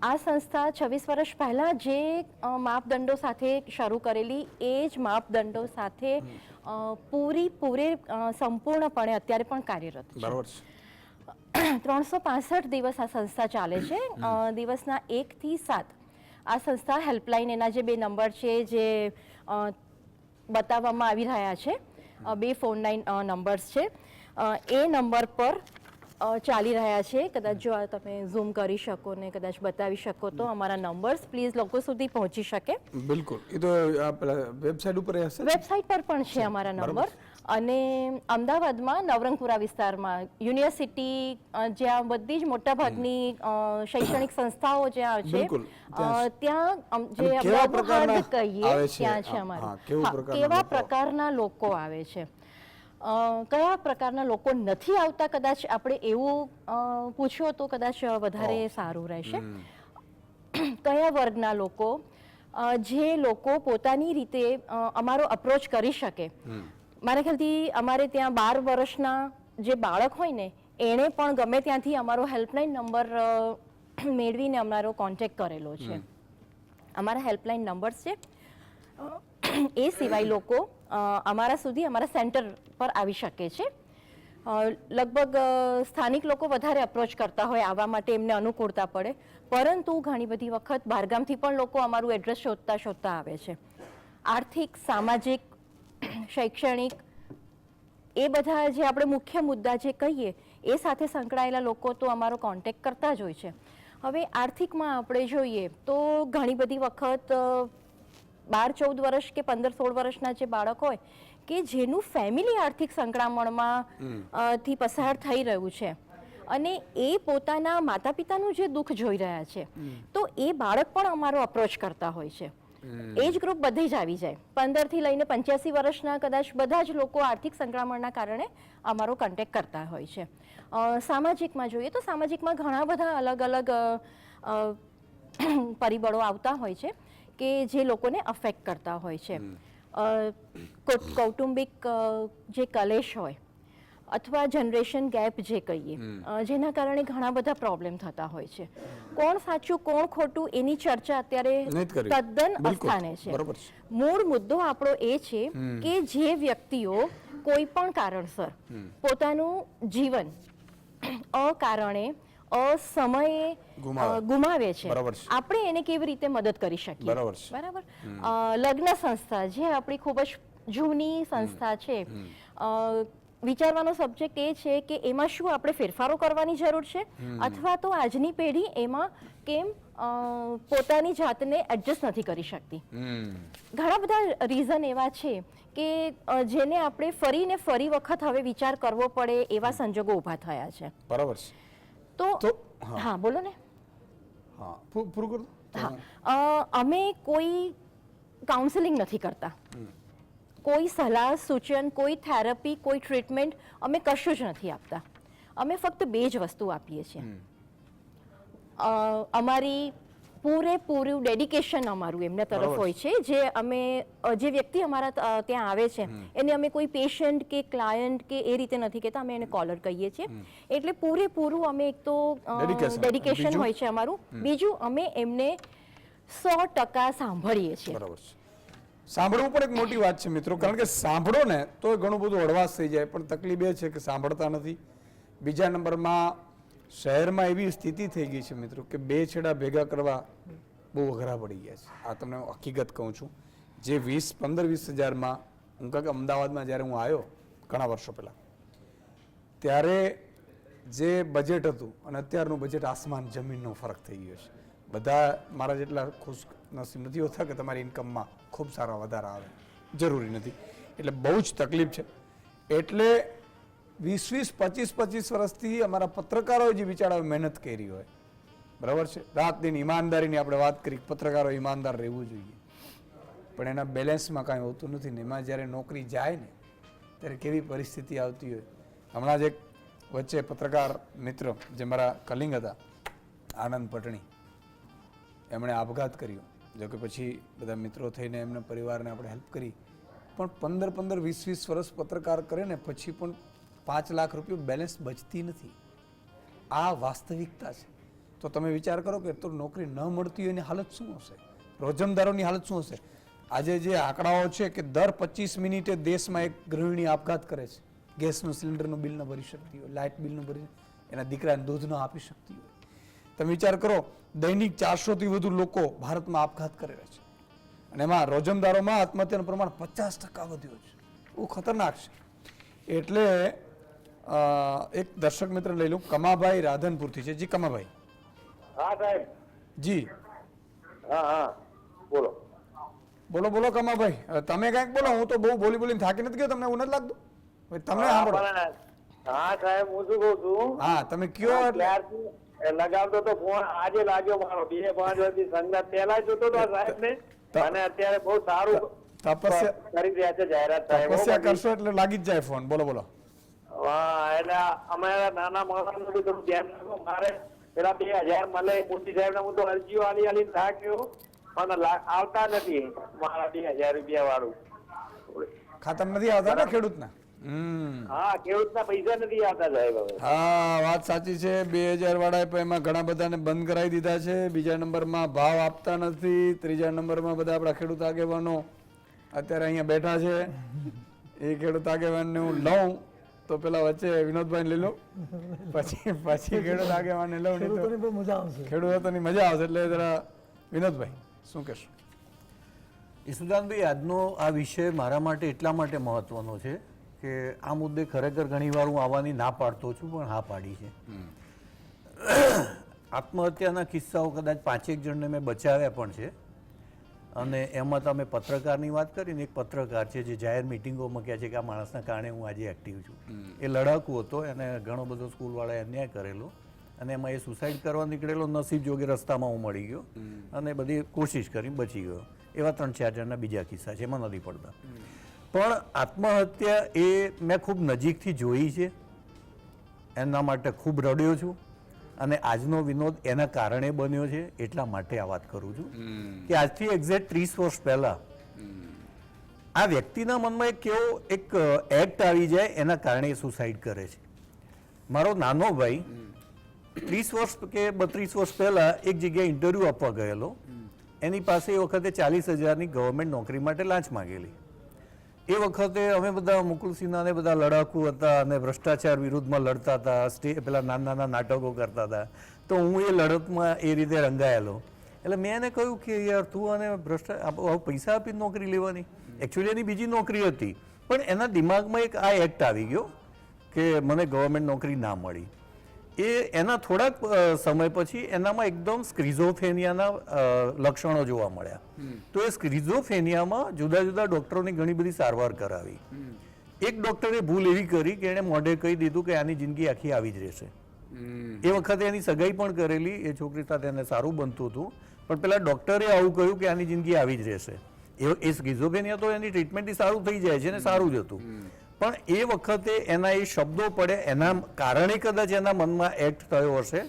આ સંસ્થા 26 વર્ષ પહેલાં જે માપદંડો સાથે શરૂ કરેલી એ જ માપદંડો સાથે સંપૂર્ણપણે અત્યારે પણ કાર્યરત છે. 365 દિવસ આ સંસ્થા ચાલે છે. દિવસના 1 થી 7 આ સંસ્થા હેલ્પલાઇન, એના જે 2 નંબર છે જે બતાવવામાં આવી રહ્યા છે, 2 ફોન લાઈન નંબર્સ છે, એ નંબર પર ચાલી રહ્યા છે. કદાચ જો તમે ઝૂમ કરી શકો ને કદાચ બતાવી શકો તો અમારા નંબર્સ પ્લીઝ લોકો સુધી પહોંચી શકે. બિલકુલ, એ તો વેબસાઇટ ઉપર હશે, વેબસાઇટ પર પણ છે અમારા નંબર. અને અમદાવાદમાં નવરંગપુરા વિસ્તારમાં યુનિવર્સિટી, જ્યાં બધી જ મોટાભાગની શૈક્ષણિક સંસ્થાઓ જ્યાં છે, ત્યાં જે અમદાવાદ કહીએ ત્યાં છે અમારે. કેવા પ્રકારના લોકો આવે છે, કયા પ્રકારના લોકો નથી આવતા, કદાચ આપણે એવું પૂછ્યો તો કદાચ વધારે સારું રહેશે. કયા વર્ગના લોકો, જે લોકો પોતાની રીતે અમારો અપ્રોચ કરી શકે. મારા ખ્યાલથી અમારે ત્યાં 12 વર્ષના જે બાળક હોય ને એણે પણ ગમે ત્યાંથી અમારો હેલ્પલાઇન નંબર મેળવીને અમારો કોન્ટેક્ટ કરેલો છે. અમારા હેલ્પલાઇન નંબર્સ છે. એ સિવાય લોકો અમારા સુધી, અમારા સેન્ટર પર આવી શકે છે. લગભગ સ્થાનિક લોકો વધારે અપ્રોચ કરતા હોય આવવા માટે, એમને અનુકૂળતા પડે. પરંતુ ઘણી બધી વખત બહારગામથી પણ લોકો અમારું એડ્રેસ શોધતા આવે છે. આર્થિક, સામાજિક, શૈક્ષણિક, એ બધા જે આપણે મુખ્ય મુદ્દા જે કહીએ એ સાથે સંકળાયેલા લોકો તો અમારો કોન્ટેક્ટ કરતા જ હોય છે. હવે આર્થિકમાં આપણે જોઈએ તો ઘણી બધી વખત 12-14 વર્ષ કે 15-16 વર્ષના જે બાળક હોય કે જેનું ફેમિલી આર્થિક સંકળામણમાં થી પસાર થઈ રહ્યું છે અને એ પોતાના માતા પિતાનું જે દુઃખ જોઈ રહ્યા છે, તો એ બાળક પણ અમારો અપ્રોચ કરતા હોય છે. એજ ગ્રુપ બધે જ આવી જાય, 15 થી લઈને 85 વર્ષના કદાચ બધા જ લોકો આર્થિક સંકળામણના કારણે અમારો કોન્ટેક્ટ કરતા હોય છે. સામાજિકમાં જોઈએ તો સામાજિકમાં ઘણા બધા અલગ અલગ પરિબળો આવતા હોય છે કે જે લોકોને અફેક્ટ કરતા હોય છે. કૌટુંબિક જે કલેશ હોય અથવા જનરેશન ગેપ જે કહીએ, જેના કારણે ઘણા બધા પ્રોબ્લેમ થતા હોય છે. કોણ સાચું કોણ ખોટું એની ચર્ચા અત્યારે તદ્દન અસ્થાને છે. મૂળ મુદ્દો આપણો એ છે કે જે વ્યક્તિઓ કોઈ પણ કારણસર પોતાનું જીવન અકારણે અસમયે ગુમાવે છે, આપણે એને કેવી રીતે મદદ કરી શકીએ. બરાબર. લગ્ન સંસ્થા જે આપણી ખૂબ જ જૂની સંસ્થા છે, વિચારવાનો સબ્જેક્ટ એ છે કે એમાં શું આપણે ફેરફારો કરવાની જરૂર છે અથવા તો આજની પેઢી એમાં કેમ પોતાની જાતને એડજસ્ટ નથી કરી શકતી. ઘણા બધા રીઝન એવા છે કે જેને આપણે ફરી વખત હવે વિચાર કરવો પડે એવા સંજોગો ઊભા થયા છે. બરાબર છે. તો હા બોલો ને. હા પૂરું કરો. હા, અમે કોઈ કાઉન્સેલિંગ નથી કરતા, કોઈ સલાહ સૂચન, કોઈ થેરપી, કોઈ ટ્રીટમેન્ટ અમે કશું જ નથી આપતા. અમે ફક્ત 2 જ વસ્તુ આપીએ છીએ. અમારી પૂરેપૂરું ડેડિકેશન અમારું એમના તરફ હોય છે. જે વ્યક્તિ અમારા ત્યાં આવે છે એને અમે કોઈ પેશન્ટ કે ક્લાયન્ટ કે એ રીતે નથી કહેતા, અમે એને કોલર કહીએ છીએ. એટલે પૂરેપૂરું અમે એક તો ડેડિકેશન હોય છે અમારું. બીજું અમે એમને 100% સાંભળીએ છીએ. બરાબર છે. સાંભળવું પણ એક મોટી વાત છે મિત્રો, કારણ કે સાંભળો ને તો ઘણું બધું હળવાશ થઈ જાય, પણ તકલીફ એ છે કે સાંભળતા નથી. બીજા નંબરમાં શહેરમાં એવી સ્થિતિ થઈ ગઈ છે મિત્રો કે 2 છેડા ભેગા કરવા બહુ અઘરા પડી ગયા છે. આ તમને હકીકત કહું છું. જે 15-20 હજારમાં હું કહું કે અમદાવાદમાં જ્યારે હું આવ્યો ઘણા વર્ષો પહેલાં, ત્યારે જે બજેટ હતું અને અત્યારનું બજેટ આસમાન જમીનનો ફરક થઈ ગયો છે. બધા મારા જેટલા ખુશ નસીબ નથી હોતા કે તમારી ઇન્કમમાં ખૂબ સારા વધારા આવે, જરૂરી નથી. એટલે બહુ જ તકલીફ છે. એટલે 20-25 વર્ષથી અમારા પત્રકારોએ જે બિચારાઓ મહેનત કરી હોય, બરાબર છે, રાત દિન ઈમાનદારીની આપણે વાત કરી, પત્રકારો ઈમાનદાર રહેવું જોઈએ, પણ એના બેલેન્સમાં કાંઈ હોતું નથી ને એમાં જ્યારે નોકરી જાય ને ત્યારે કેવી પરિસ્થિતિ આવતી હોય. હમણાં જ એક વચ્ચે પત્રકાર મિત્ર જે મારા કલિંગ હતા, આનંદ પટણી, એમણે આપઘાત કર્યો. જો કે પછી બધા મિત્રો થઈને એમના પરિવારને આપણે હેલ્પ કરી, પણ 15-20 વર્ષ પત્રકાર કરે ને પછી પણ 5 લાખ રૂપિયા બેલેન્સ બચતી નથી. આ વાસ્તવિકતા છે. તો તમે વિચાર કરો કે તો નોકરી ન મળતી હોય એની હાલત શું હશે, રોજમદારોની હાલત શું હશે. આજે જે આંકડાઓ છે કે દર 25 મિનિટે દેશમાં એક ગૃહિણી આપઘાત કરે છે. ગેસનું સિલિન્ડરનું બિલ ન ભરી શકતી હોય, લાઇટ બિલનું ભરી, એના દીકરાને દૂધ ન આપી શકતી હોય. તમે વિચાર કરો, દૈનિક 400થી વધુ લોકો ભારતમાં આપઘાત કરે છે અને એમાં રોજમદારોમાં આત્મહત્યાનું પ્રમાણ 50% વધ્યું છે. બહુ ખતરનાક છે. એટલે એક દર્શક મિત્ર લઈ લઉં, કમાભાઈ રાધનપુરથી છે. જી કમાભાઈ. હા સાહેબ. જી હા બોલો બોલો બોલો કમાભાઈ. તમે કંઈક બોલો, હું તો બહુ બોલીને થાકી નથી ગયો. તમને એવું નથી લાગતું? તમને સાંભળો. હા સાહેબ, હું શું કહું છું, હા તમે કયો. ત્યારથી લગાવતો તો ફોન આજે લાગ્યો મારો. 2-5 વર્ષથી સંગાત પહેલા જોતો તો સાહેબ ને, અને અત્યારે બહુ સારું તપસ્યા કરી રહ્યા છે જાહેરાત સાહેબ. તપસ્યા કરશો એટલે લાગી જ જાય ફોન. બોલો બોલો. હા, એટલે અમારા નાના માણસ બી થોડું ધ્યાન રાખો. મારે પેલા 2000 મળે મોદી સાહેબ ને, હું તો અરજીઓ આલી થાક્યો, પણ આવતા નથી મારા 2000 રૂપિયા વાળું. ખાતર નથી આવતા ને ખેડૂતના? હા, ખેડૂતના પૈસા નથી આવતા સાહેબ હવે. હા, વાત સાચી છે. 2000 વાળા પણ એમાં ઘણા બધાને બંધ કરાવી દીધા છે. બીજા નંબરમાં ભાવ આપતા નથી. ત્રીજા નંબરમાં બધા આપણા ખેડૂત આગેવાનો અત્યારે અહીંયા બેઠા છે. એ ખેડૂત આગેવાનને હું લઉં તો પેલા વચ્ચે વિનોદભાઈ લઈ લઉં, પછી ખેડૂત આગેવાનને લઉં. ખેડૂતોની મજા આવશે. એટલે જરા વિનોદભાઈ શું કહેશો? ઈસુદાનભાઈ, આજનો આ વિષય મારા માટે એટલા માટે મહત્વનો છે કે આ મુદ્દે ખરેખર ઘણીવાર હું આવવાની ના પાડતો છું, પણ હા પાડી છે. આત્મહત્યાના કિસ્સાઓ કદાચ 5-1 જણને મેં બચાવ્યા પણ છે. અને એમાં તમે પત્રકારની વાત કરીને, એક પત્રકાર છે જે જાહેર મિટિંગોમાં કહે છે કે આ માણસના કારણે હું આજે એક્ટિવ છું. એ લડાકુ હતો, એને ઘણો બધો સ્કૂલવાળાએ અન્યાય કરેલો અને એમાં એ સુસાઇડ કરવા નીકળેલો. નસીબ જોગે રસ્તામાં હું મળી ગયો અને બધી કોશિશ કરી બચી ગયો. એવા 3-4 જણના બીજા કિસ્સા છે, એમાં નથી પડતા. પણ આત્મહત્યા એ મેં ખૂબ નજીકથી જોઈ છે, એના માટે ખૂબ રડ્યો છું. અને આજનો વિનોદ એના કારણે બન્યો છે. એટલા માટે આ વાત કરું છું કે આજથી એક્ઝેક્ટ 30 વર્ષ પહેલા આ વ્યક્તિના મનમાં એક કેવો એક એક્ટ આવી જાય, એના કારણે એ સુસાઇડ કરે છે. મારો નાનો ભાઈ 30 વર્ષ કે 32 વર્ષ પહેલા એક જગ્યાએ ઇન્ટરવ્યૂ આપવા ગયેલો. એની પાસે એ વખતે 40,000ની ગવર્મેન્ટ નોકરી માટે લાંચ માગેલી. એ વખતે અમે બધા મુકુલસિંહના ને બધા લડાકુ હતા અને ભ્રષ્ટાચાર વિરુદ્ધમાં લડતા હતા. પેલા નાના નાટકો કરતા હતા. તો હું એ લડતમાં એ રીતે રંગાયેલો. એટલે મેં એને કહ્યું કે યાર તું અને પૈસા આપીને નોકરી લેવાની. એકચ્યુઅલી એની બીજી નોકરી હતી, પણ એના દિમાગમાં એક આ એક્ટ આવી ગયો કે મને ગવર્મેન્ટ નોકરી ના મળી. એના થોડાક સમય પછી એનામાં એકદમ સ્ક્રિઝોફેનિયાના લક્ષણો જોવા મળ્યા. તો એ સ્ક્રિઝોફેનિયામાં જુદા જુદા ડૉક્ટરોની ઘણી બધી સારવાર કરાવી. એક ડૉક્ટરે ભૂલ એવી કરી કે એણે મોઢે કહી દીધું કે આની જિંદગી આખી આવી જ રહેશે. એ વખતે એની સગાઈ પણ કરેલી, એ છોકરી સાથે એને સારું બનતું હતું, પણ પેલા ડૉક્ટરે આવું કહ્યું કે આની જિંદગી આવી જ રહેશે. એ સ્કિઝોફ્રેનિયા તો એની ટ્રીટમેન્ટથી સારું થઈ જાય છે ને સારું જ હતું, પણ એ વખતે એના એ શબ્દો પડે એના કારણે કદાચ એના મનમાં એક્ટ થયો હશે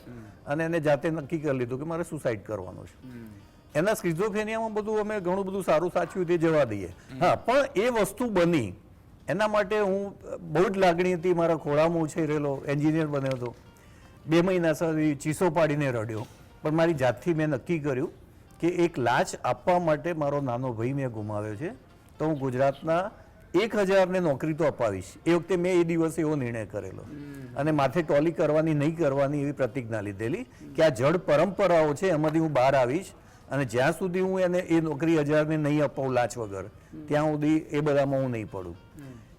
અને એને જાતે નક્કી કરી લીધું કે મારે સુસાઇડ કરવાનું છે. એના સ્કિઝોફ્રેનિયામાં બધું અમે ઘણું બધું સારું સાચવ્યું તે જવા દઈએ. હા, પણ એ વસ્તુ બની એના માટે હું બહુ જ લાગણી હતી. મારા ખોળામાં ઉછેરેલો, એન્જિનિયર બન્યો હતો, 2 મહિના સુધી ચીસો પાડીને રડ્યો, પણ મારી જાતથી મેં નક્કી કર્યું કે એક લાચ આપવા માટે મારો નાનો ભાઈ મેં ગુમાવ્યો છે, તો હું ગુજરાતના 1000ને નોકરી તો અપાવીશ. એ વખતે મેં એ દિવસે એવો નિર્ણય કરેલો અને માથે ટોલી કરવાની નહીં કરવાની એવી પ્રતિજ્ઞા લીધેલી કે આ જડ પરંપરાઓ છે એમાંથી હું બહાર આવીશ અને જ્યાં સુધી હું એને એ નોકરી 1000ને નહીં અપાવું લાચ વગર, ત્યાં સુધી એ બધામાં હું નહીં પડું.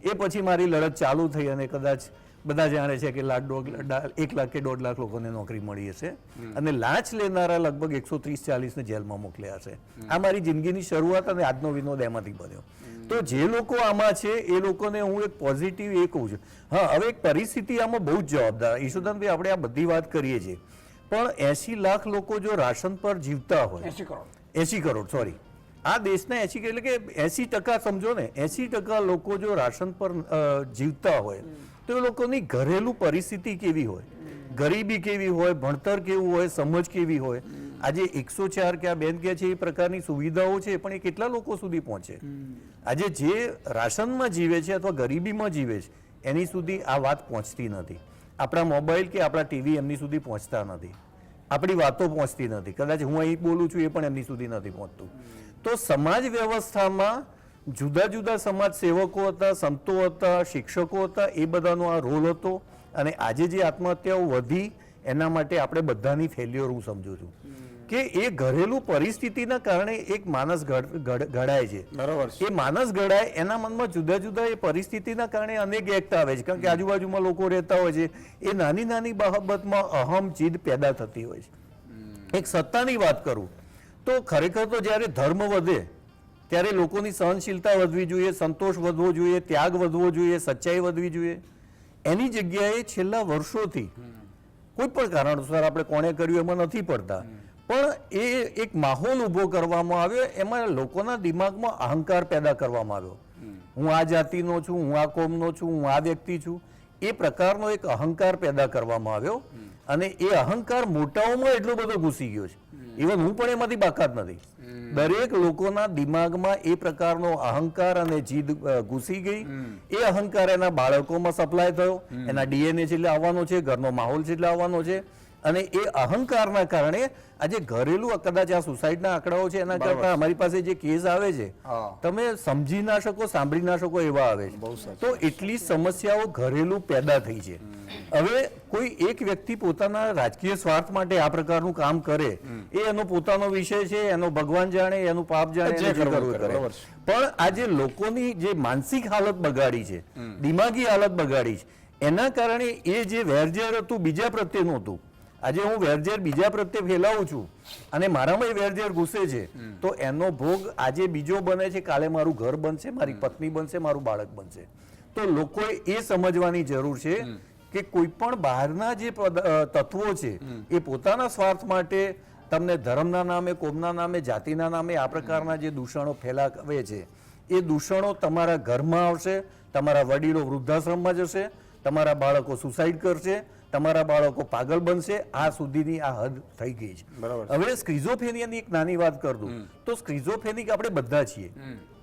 એ પછી મારી લડત ચાલુ થઈ અને કદાચ બધા જાણે છે કે 1 લાખ કે 1.5 લાખ લોકોને નોકરી મળી હશે અને લાંચ લેનારા લગભગ 130-40ને જેલમાં મોકલ્યા હશે. આ મારી જિંદગીની શરૂઆત અને આજનો વિનોદ એમાંથી બન્યો. તો જે લોકો આમાં છે એ લોકોને હું એક પોઝિટિવ એ કહું છું. હા, હવે એક પરિસ્થિતિ આમાં બહુ જ જવાબદાર. ઈશુદાનભાઈ, આપણે આ બધી વાત કરીએ છીએ, પણ 80 લાખ લોકો જો રાશન પર જીવતા હોય, 80 કરોડ સોરી, આ દેશના 80 એટલે કે 80% સમજો ને, 80% લોકો જો રાશન પર જીવતા હોય તો એ લોકોની ઘરેલું પરિસ્થિતિ કેવી હોય, ગરીબી કેવી હોય, ભણતર કેવું હોય, સમજ કેવી હોય. આજે 104 કે આ બેન કહે છે એ પ્રકારની સુવિધાઓ છે, પણ એ કેટલા લોકો સુધી પહોંચે? આજે જે રાશનમાં જીવે છે અથવા ગરીબીમાં જીવે છે એની સુધી આ વાત પહોંચતી નથી. આપણા મોબાઈલ કે આપણા ટીવી એમની સુધી પહોંચતા નથી, આપણી વાતો પહોંચતી નથી. કદાચ હું અહીં બોલું છું એ પણ એમની સુધી નથી પહોંચતું. તો સમાજ વ્યવસ્થામાં જુદા જુદા સમાજ સેવકો હતા, સંતો હતા, શિક્ષકો હતા, એ બધાનો આ રોલ હતો. અને આજે જે આત્મહત્યાઓ વધી એના માટે આપણે બધાની ફેલ્યોર હું સમજુ છું કે એ ઘરેલું પરિસ્થિતિના કારણે એક માણસ ઘડાય છે. એ માણસ ઘડાય એના મનમાં જુદા જુદા એ પરિસ્થિતિના કારણે અનેક એક્ટ આવે છે, કારણ કે આજુબાજુમાં લોકો રહેતા હોય છે. એ નાની નાની બાબતમાં અહમ જીદ પેદા થતી હોય છે. એક સત્તાની વાત કરું તો ખરેખર તો જ્યારે ધર્મ વધે ત્યારે લોકોની સહનશીલતા વધવી જોઈએ, સંતોષ વધવો જોઈએ, ત્યાગ વધવો જોઈએ, સચ્ચાઈ વધવી જોઈએ. એની જગ્યાએ છેલ્લા વર્ષોથી કોઈ પણ કારણસર આપણે કોણે કર્યું એમાં નથી પડતા, પણ એ એક માહોલ ઊભો કરવામાં આવ્યો, એમાં લોકોના દિમાગમાં અહંકાર પેદા કરવામાં આવ્યો. હું આ જાતિનો છું, હું આ કોમનો છું, હું આ વ્યક્તિ છું, એ પ્રકારનો એક અહંકાર પેદા કરવામાં આવ્યો. અને એ અહંકાર મોટાઓમાં એટલો બધો ઘૂસી ગયો છે, ઇવન હું પણ એમાંથી બાકાત નથી. દરેક લોકોના દિમાગમાં એ પ્રકારનો અહંકાર અને જીદ ઘૂસી ગઈ. એ અહંકાર એના બાળકોમાં સપ્લાય થયો, એના ડીએનએ છે એટલે આવવાનો છે, ઘરનો માહોલ છે એટલે આવવાનો છે. અને એ અહંકારના કારણે આજે ઘરેલું કદાચ આ સુસાઇડના આંકડાઓ છે એના કરતા અમારી પાસે જે કેસ આવે છે તમે સમજી ના શકો, સાંભળી ના શકો એવા આવે છે. તો એટલી સમસ્યાઓ ઘરેલું પેદા થઈ છે. હવે કોઈ એક વ્યક્તિ પોતાના રાજકીય સ્વાર્થ માટે આ પ્રકારનું કામ કરે એ એનો પોતાનો વિષય છે, એનો ભગવાન જાણે, એનું પાપ જાણે, જે કરવું કરે. પણ આજે લોકોની જે માનસિક હાલત બગાડી છે, દિમાગી હાલત બગાડી છે, એના કારણે એ જે વેરઝેર હતું બીજા પ્રત્યેનું હતું, આજે હું વેરઝેર બીજા પ્રત્યે ફેલાવું છું અને મારામાં વેરઝેર ઘૂસે છે, તો એનો ભોગ આજે બીજો બને છે, કાલે મારું ઘર બનશે, મારી પત્ની બનશે, મારું બાળક બનશે. તો લોકોએ એ સમજવાની જરૂર છે કે કોઈ પણ બહારના જે તત્વો છે એ પોતાના સ્વાર્થ માટે તમને ધર્મના નામે, કોમના નામે, જાતિના નામે આ પ્રકારના જે દૂષણો ફેલાવે છે એ દૂષણો તમારા ઘરમાં આવશે, તમારા વડીલો વૃદ્ધાશ્રમમાં જશે, તમારા બાળકો સુસાઇડ કરશે, તમારા બાળકો પાગલ બનશે. આ સુધીની આ હદ થઈ ગઈ છે. હવે સ્ક્રિઝોફેનિયાની એક નાની વાત કર દઉં તો સ્ક્રિઝોફેનિક આપણે બધા છીએ,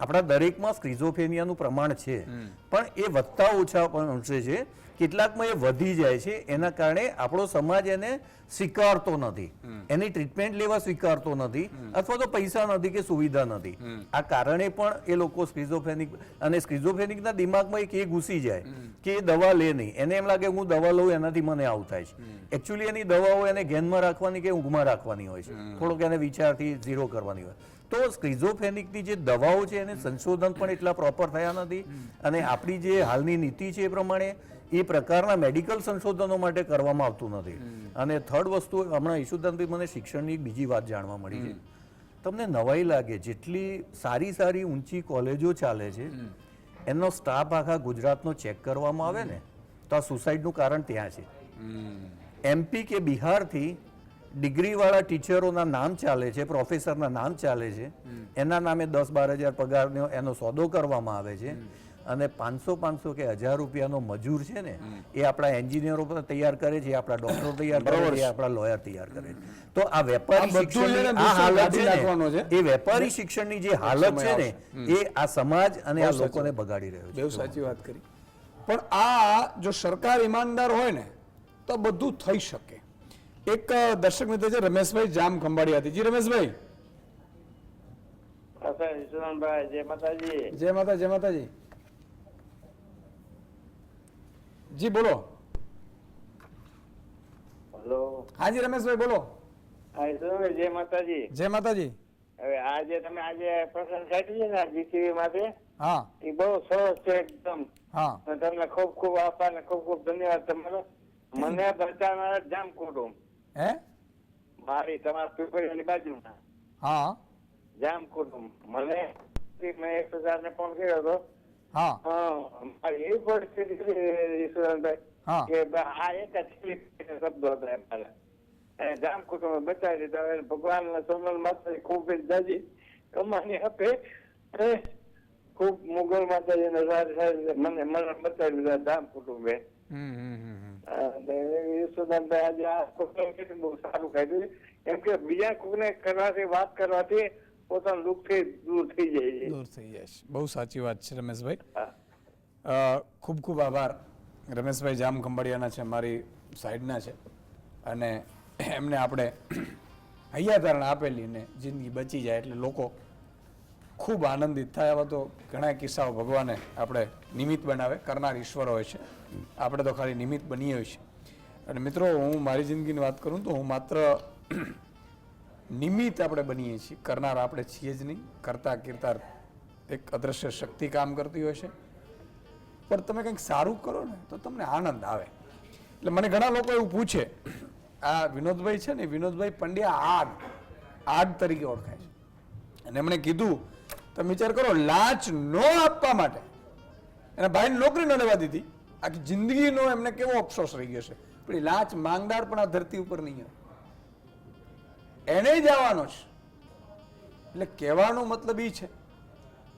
આપણા દરેકમાં સ્ક્રિઝોફેનિયાનું પ્રમાણ છે, પણ એ વધતા ઓછા પણ અંશે છે. કેટલાકમાં એ વધી જાય છે, એના કારણે આપણો સમાજ એને સ્વીકારતો નથી, એની ટ્રીટમેન્ટ લેવા સ્વીકારતો નથી, અથવા તો પૈસા નથી કે સુવિધા નથી. આ કારણે પણ એ લોકો સ્ક્રિઝોફેનિક, અને સ્ક્રિઝોફેનિકના દિમાગમાં એક એ ઘૂસી જાય કે એ દવા લે નહીં, એને એમ લાગે હું દવા લઉં એનાથી મને આવું થાય છે. એકચ્યુઅલી એની દવાઓ એને ધ્યાનમાં રાખવાની કે ઊંઘમાં રાખવાની હોય છે, થોડોક એને વિચારથી ઝીરો કરવાની હોય. તો સ્કિઝોફ્રેનિકની જે દવાઓ છે એને સંશોધન પણ એટલા પ્રોપર થયા નથી અને આપણી જે હાલની નીતિ છે એ પ્રમાણે એ પ્રકારના મેડિકલ સંશોધનો માટે કરવામાં આવતું નથી. અને થર્ડ વસ્તુ, હમણાં ઈશુદાનભાઈ મને શિક્ષણની એક બીજી વાત જાણવા મળી છે. તમને નવાઈ લાગે, જેટલી સારી સારી ઊંચી કોલેજો ચાલે છે એનો સ્ટાફ આખા ગુજરાતનો ચેક કરવામાં આવે ને તો આ સુસાઇડનું કારણ ત્યાં છે. MP કે બિહારથી ડિગ્રીવાળા ટીચરોના નામ ચાલે છે, પ્રોફેસરના નામ ચાલે છે, એના નામે 10-12 હજાર પગારનો એનો સોદો કરવામાં આવે છે અને 500 કે 1000 રૂપિયાનો મજૂર છે ને એ આપણા એન્જિનિયરો તૈયાર કરે છે, આપણા ડોક્ટરો તૈયાર કરે છે, આપણા લોયર તૈયાર કરે છે. તો આ વેપારી શિક્ષણની આ હાલત છે ને, એ વેપારી શિક્ષણની જે હાલત છે ને એ આ સમાજ અને આ લોકોને બગાડી રહ્યો છે. બહુ સાચી વાત કરી. પણ આ જો સરકાર ઈમાનદાર હોય ને તો બધું થઈ શકે. એક દર્શક મિત્ર છે રમેશભાઈ જામ ખંભાળિયાથી. જી રમેશભાઈ. ઈશ્વરભાઈ, જય માતાજી. જય માતા, જય માતાજી. જી બોલો. હેલો. હાજી રમેશભાઈ બોલો. હા ઈશ્વરભાઈ, જય માતાજી. જય માતાજી. હવે આજે તમે પ્રસંગ કાઢી છે ને જીસીબી માટે, હા એ બહુ સરસ છે એકદમ. હા તમને ખૂબ ખૂબ આભાર ને ખૂબ ખૂબ ધન્યવાદ તમારો. મને બચાવનારા જામ કુટુંબ, હે મારી તમારા પીપળીની બાજુમાં હા જામ કુટુંબ, મેં 1000 ને ફોન કર્યો હતો. હા મારી એવી પરિસ્થિતિ ઈશ્વરભાઈ હા. કે આ એક જ શબ્દો હતા અમારા. જામ કુટુંબે બચાવી દીધા. હવે ભગવાન સોનલ માતાજી ખૂબ જ દાદી કમાની આપે. ખૂબ મુગલ માતાજીને મને બચાવી દીધા જામ કુટુંબે. ઈશ્વરભાઈ આજે આ પ્રોગ્રામ બહુ સારું કાઢ્યું, એમ કે બીજા કોઈને કરવાથી વાત કરવાથી પોતાનું દુઃખથી દૂર થઈ જાય છે. દૂર થઈ જાય છે. બહુ સાચી વાત છે રમેશભાઈ. હા. ખૂબ ખૂબ આભાર. રમેશભાઈ જામ ખંભાળિયાના છે, મારી સાઈડના છે અને એમને આપણે હૈયાધારણા આપેલી ને જિંદગી બચી જાય એટલે લોકો ખૂબ આનંદિત થાય. આવા તો ઘણા કિસ્સાઓ ભગવાને આપણે નિમિત્ત બનાવે, કરનાર ઈશ્વર હોય છે, આપણે તો ખાલી નિમિત્ત બનીએ હોય છે. અને મિત્રો, હું મારી જિંદગીની વાત કરું તો હું માત્ર નિમિત્ત આપણે બનીએ છીએ, કરનાર આપણે છીએ જ નહીં. કરતા કિરતા એક અદ્રશ્ય શક્તિ કામ કરતી હોય છે. પણ તમે કંઈક સારું કરો ને તો તમને આનંદ આવે. એટલે મને ઘણા લોકો એવું પૂછે, આ વિનોદભાઈ છે ને, વિનોદભાઈ પંડ્યા આગ તરીકે ઓળખાય છે. અને એમણે કીધું, તમે વિચાર કરો, લાંચ ન આપવા માટે એના ભાઈને નોકરી ન લેવા દીધી, આખી જિંદગીનો એમને કેવો અફસોસ રહી ગયો છે. પણ એ લાંચ માંગનાર પણ આ ધરતી ઉપર નહીં આવે, એને જ આવવાનો છે. એટલે કહેવાનો મતલબ એ છે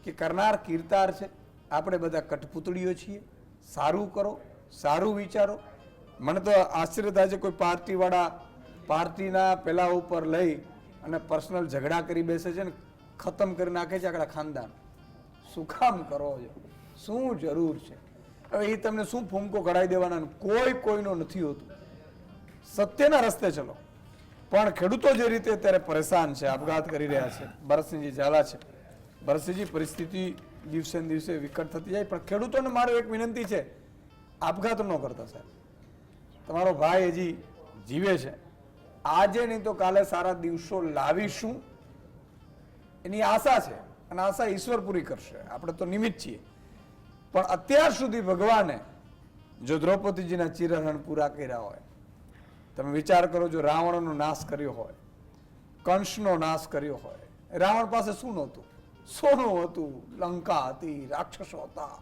કે કરનાર કીર્તાર છે, આપણે બધા કઠપૂતળીઓ છીએ. સારું કરો, સારું વિચારો. મને તો આશ્ચર્ય થાય છે, કોઈ પાર્ટીવાળા પાર્ટીના પેલા ઉપર લઈ અને પર્સનલ ઝઘડા કરી બેસે છે ને ખતમ કરી નાખે છે આખા ખાનદાન. શું કામ કરો છો? શું જરૂર છે? હવે એ તમને શું ફૂમકો કઢાવી દેવાના? કોઈ કોઈનો નથી હોતું. સત્યના રસ્તે ચલો. પણ ખેડૂતો જે રીતે અત્યારે પરેશાન છે, આપઘાત કરી રહ્યા છે, ભરતસિંહજી ઝાલા છે. ભરતસિંહજી, પરિસ્થિતિ દિવસે ને દિવસે વિકટ થતી જાય, પણ ખેડૂતોને મારો એક વિનંતી છે, આપઘાત ન કરતા સાહેબ. તમારો ભાઈ હજી જીવે છે, આજે નહીં તો કાલે સારા દિવસો લાવીશું એની આશા છે અને આશા ઈશ્વર પૂરી કરશે. આપણે તો નિમિત્ત છીએ. પણ અત્યાર સુધી ભગવાને જો દ્રૌપદીજીના ચિરહરણ પૂરા કર્યા હોય, તમે વિચાર કરો, જો રાવણનો નાશ કર્યો હોય, કંસનો નાશ કર્યો હોય, રાવણ પાસે શું નહોતું? સોનું હતું, લંકા હતી, રાક્ષસો હતા,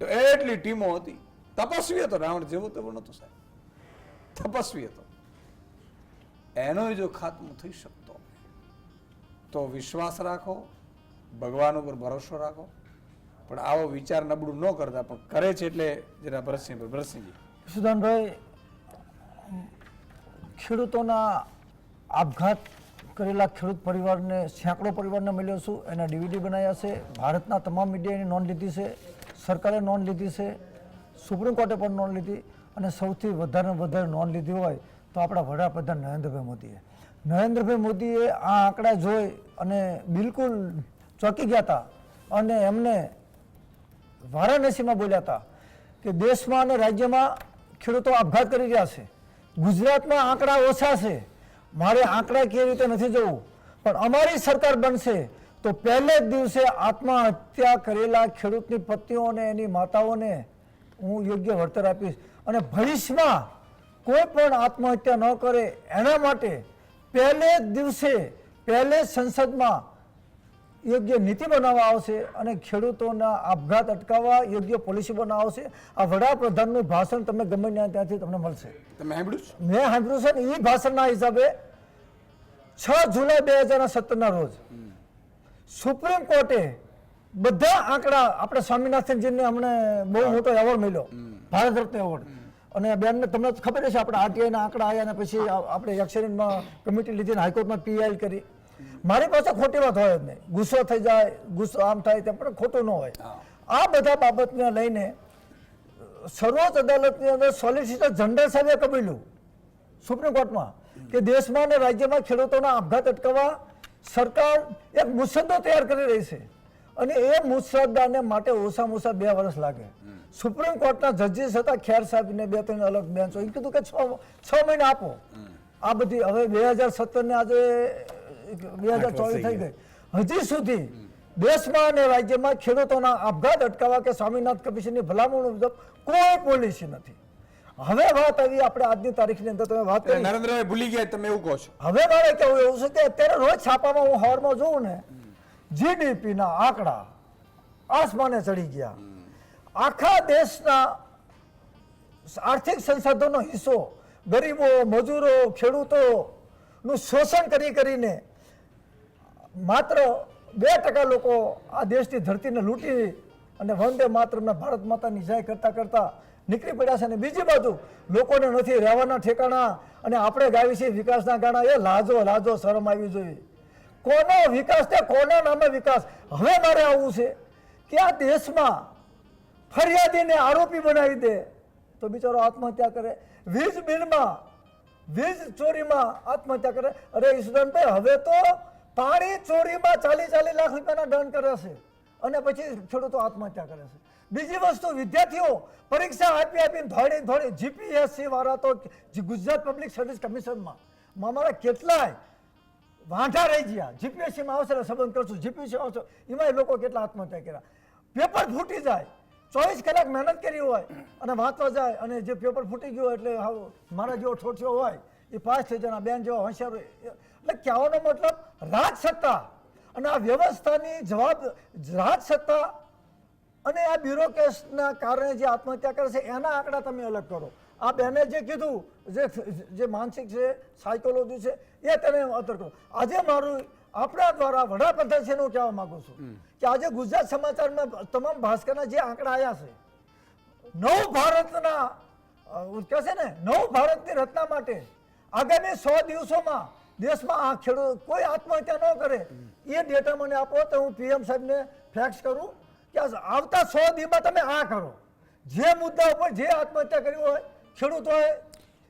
તો એટલી ટીમો હતી. તપસ્વી હતો રાવણ, જેવો તેવો નહોતો સાહેબ, તપસ્વી હતો. એનો જો ખાત્મો થઈ શકતો તો વિશ્વાસ રાખો, ભગવાન ઉપર ભરોસો રાખો. પણ આવો વિચાર નબળું ન કરતા, પણ કરે છે એટલે જરા ભરતસિંહજી. સુદાનભાઈ, ખેડૂતોના આપઘાત કરેલા ખેડૂત પરિવારને, સેંકડો પરિવારને મળ્યો છું. એના DVD બનાવ્યા છે. ભારતના તમામ મીડિયાની નોંધ લીધી છે, સરકારે નોંધ લીધી છે, સુપ્રીમ કોર્ટે પણ નોંધ લીધી. અને સૌથી વધારે નોંધ લીધી હોય તો આપણા વડાપ્રધાન નરેન્દ્રભાઈ મોદીએ. નરેન્દ્રભાઈ મોદીએ આ આંકડા જોઈ અને બિલકુલ ચોંકી ગયા હતા અને એમને વારાણસીમાં બોલ્યા હતા કે દેશમાં અને રાજ્યમાં ખેડૂતો આપઘાત કરી રહ્યા છે. ગુજરાતના આંકડા ઓછા છે, મારે આંકડા કેવી રીતે નથી જવું, પણ અમારી સરકાર બનશે તો પહેલે જ દિવસે આત્મહત્યા કરેલા ખેડૂતની પત્નીઓને એની માતાઓને હું યોગ્ય વળતર આપીશ અને ભવિષ્યમાં કોઈ પણ આત્મહત્યા ન કરે એના માટે પહેલે જ દિવસે પહેલે સંસદમાં યોગ્ય નીતિ બનાવવા આવશે અને ખેડૂતોના આપઘાત અટકાવવા યોગ્ય પોલિસી બનાવવા આવશે. આ વડાપ્રધાનનું ભાષણ તમે ગમે ત્યાંથી તમને મળશે. તમે સાંભળ્યું છે? મેં સાંભળ્યું છે ને, એ ભાષણના હિસાબે 6 જુલાઈ 2017ના રોજ સુપ્રીમ કોર્ટે બધા આંકડા, આપણે સ્વામિનાથનજીને અમને બહુ મોટો એવોર્ડ મળ્યો, ભારત રત્ન એવોર્ડ, અને બેનને તમને ખબર હશે આપણે આરટીઆઈના આંકડા આવ્યા અને પછી આપણે એક્સચેન્જમાં કમિટી લીધી, હાઈકોર્ટમાં પીઆઈ કરી. મારી પાસે ખોટી વાત હોય જ નહીં, ગુસ્સો થઈ જાય, ગુસ્સો આમ થાય તેમ, પણ ખોટું ન હોય. આ બધા બાબતને લઈને સર્વોચ્ચ અદાલતની અંદર સોલિસિટર જનરલ સાહેબે કબૂલ્યું સુપ્રીમ કોર્ટમાં કે દેશમાં અને રાજ્યમાં ખેડૂતોના આપઘાત અટકાવવા સરકાર એક મુસદ્દો તૈયાર કરી રહી છે અને એ મુસદ્દાને માટે ઓછામાં ઓછા 2 વર્ષ લાગે. સુપ્રીમ કોર્ટના જજીસ હતા ખેર સાહેબને 2-3 અલગ બેન્ચો, એ કીધું કે 6 મહિના આપો. આ બધી હવે 2017 ને આજે 2024 થઈ ગઈ, હજી સુધી દેશમાં અને રાજ્યમાં ખેડૂતોના આપઘાત અટકાવવા કે સ્વામીનાથ કમિશનની ભલામણો મુજબ કોઈ પોલિસી નથી. હવે વાત આવી આપણે આજની તારીખની અંદર, તમે વાત કરી નરેન્દ્રભાઈ ભૂલી ગયા તમે એવું કહો છો? હવે મારે કેવું એવું છે કે અત્યારે રોજ છાપામાં હું હવારમાં જોઉં ને, જીડીપી ના આંકડા આસમાને ચડી ગયા. આખા દેશના આર્થિક સંસાધનનો હિસ્સો ગરીબો, મજૂરો, ખેડૂતોનું શોષણ કરીને માત્ર 2% લોકો આ દેશની ધરતીને લૂંટી અને વંદે માતરમના ભારત માતાની જય કરતા નીકળી પડ્યા છે. અને બીજી બાજુ લોકોને નથી રહેવાના ઠેકાણા અને આપણે ગાવી છે વિકાસના ગાણા. એ લાજો શરમ આવી જોઈએ. કોનો વિકાસ તે કોના નામે વિકાસ? હવે મારે આવવું છે કે આ દેશમાં ફરિયાદીને આરોપી બનાવી દે તો બિચારો આત્મહત્યા કરે, વીજ બિલમાં, વીજ ચોરીમાં આત્મહત્યા કરે. અરે ઈશ્વરભાઈ, હવે તો પાણી ચોરીમાં 40 લાખ રૂપિયાના દંડ કરે છે અને પછી ખેડૂતો આત્મહત્યા કરે છે. બીજી વસ્તુ, વિદ્યાર્થીઓ પરીક્ષા આપીને ધોળી જીપીએસસી વાળા તો ગુજરાત પબ્લિક સર્વિસ કમિશનમાં મારા કેટલાય વાંઢા રહી ગયા. જીપીએસસીમાં આવશે એટલે સંબંધ કરશું, જીપીએસસી આવશે, એમાં એ લોકો કેટલા આત્મહત્યા કર્યા. પેપર ફૂટી જાય, 24 કલાક મહેનત કરી હોય અને વાંચવા જાય અને જે પેપર ફૂટી ગયું હોય એટલે મારા જેવો ઠોઠિયો હોય એ પાસ થઈ જાય, બેન જેવો હોશિયાર હોય. એટલે કહેવાનો મતલબ રાજસત્તા અને આ વ્યવસ્થાની રાજસત્તા અને આ બ્યુરોક્રેટના કારણે જે આત્મહત્યા કરે છે એના આંકડા તમે અલગ કરો. આ બેને જે કીધું, જે માનસિક છે, સાયકોલોજી છે, એ તમે અતર કરો. આજે મારું આપણા દ્વારા વડાપ્રધાન છે હું કહેવા માંગુ છું કે આજે ગુજરાત સમાચારમાં તમામ ભાસ્કરના જે આંકડા આવ્યા છે, નવ ભારતની રચના માટે આગામી 100 દિવસોમાં દેશમાં આ ખેડૂત કોઈ આત્મહત્યા ન કરે એ ડેટા મને આપો તો હું પીએમ સાહેબને ફેક્સ કરું કે આવતા 100 દિવસમાં તમે આ કરો. જે મુદ્દા ઉપર જે આત્મહત્યા કરી હોય ખેડૂતોએ,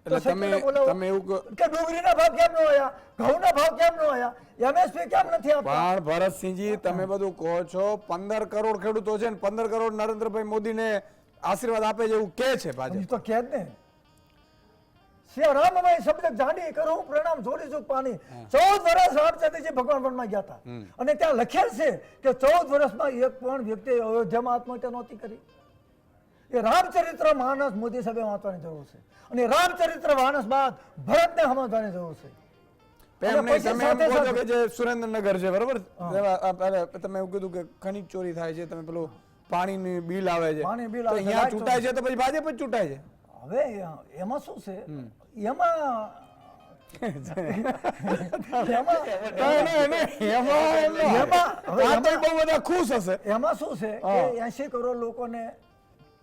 એટલે તમે એવું કે ડુંગળીના ભાવ કેમ ન આવ્યા, ઘઉંના ભાવ કેમ ન આવ્યા, એમએસપી કેમ નથી આપતા? પણ ભરતસિંહજી, તમે બધું કહો છો, 15 કરોડ ખેડૂતો છે ને 15 કરોડ નરેન્દ્રભાઈ મોદીને આશીર્વાદ આપે છે એવું કે છે ભાજપ તો કે જ ને. શ્રી રામભાઈ શબ્દ જાણી કરું પ્રણામ જોડીશું પાણી. 14 વર્ષ રામચંદ્રજી ભગવાન વનમાં ગયા હતા અને ત્યાં લખેલ છે કે 14 વર્ષમાં એક પણ વ્યક્તિ અયોધ્યામાં આત્મહત્યા નહોતી કરી. એ રામચરિત્ર માનસ મોદી સાહેબે વાંચવાની જરૂર છે અને રામચરિત્ર માનસ બાદ ભરતને સમજવાની જરૂર છે. તમે એમ કહો છો કે જે સુરેન્દ્રનગર છે, બરોબર, તમે એવું કીધું કે ખનીજ ચોરી થાય છે, તમે પેલું પાણીની બિલ આવે છે, તો અહીંયા ચૂંટાય છે તો પછી ભાજપ જ ચૂંટાય છે. હવે એમાં શું છે, એમાં ખુશ હશે. એમાં શું છે કે 80 કરોડ લોકોને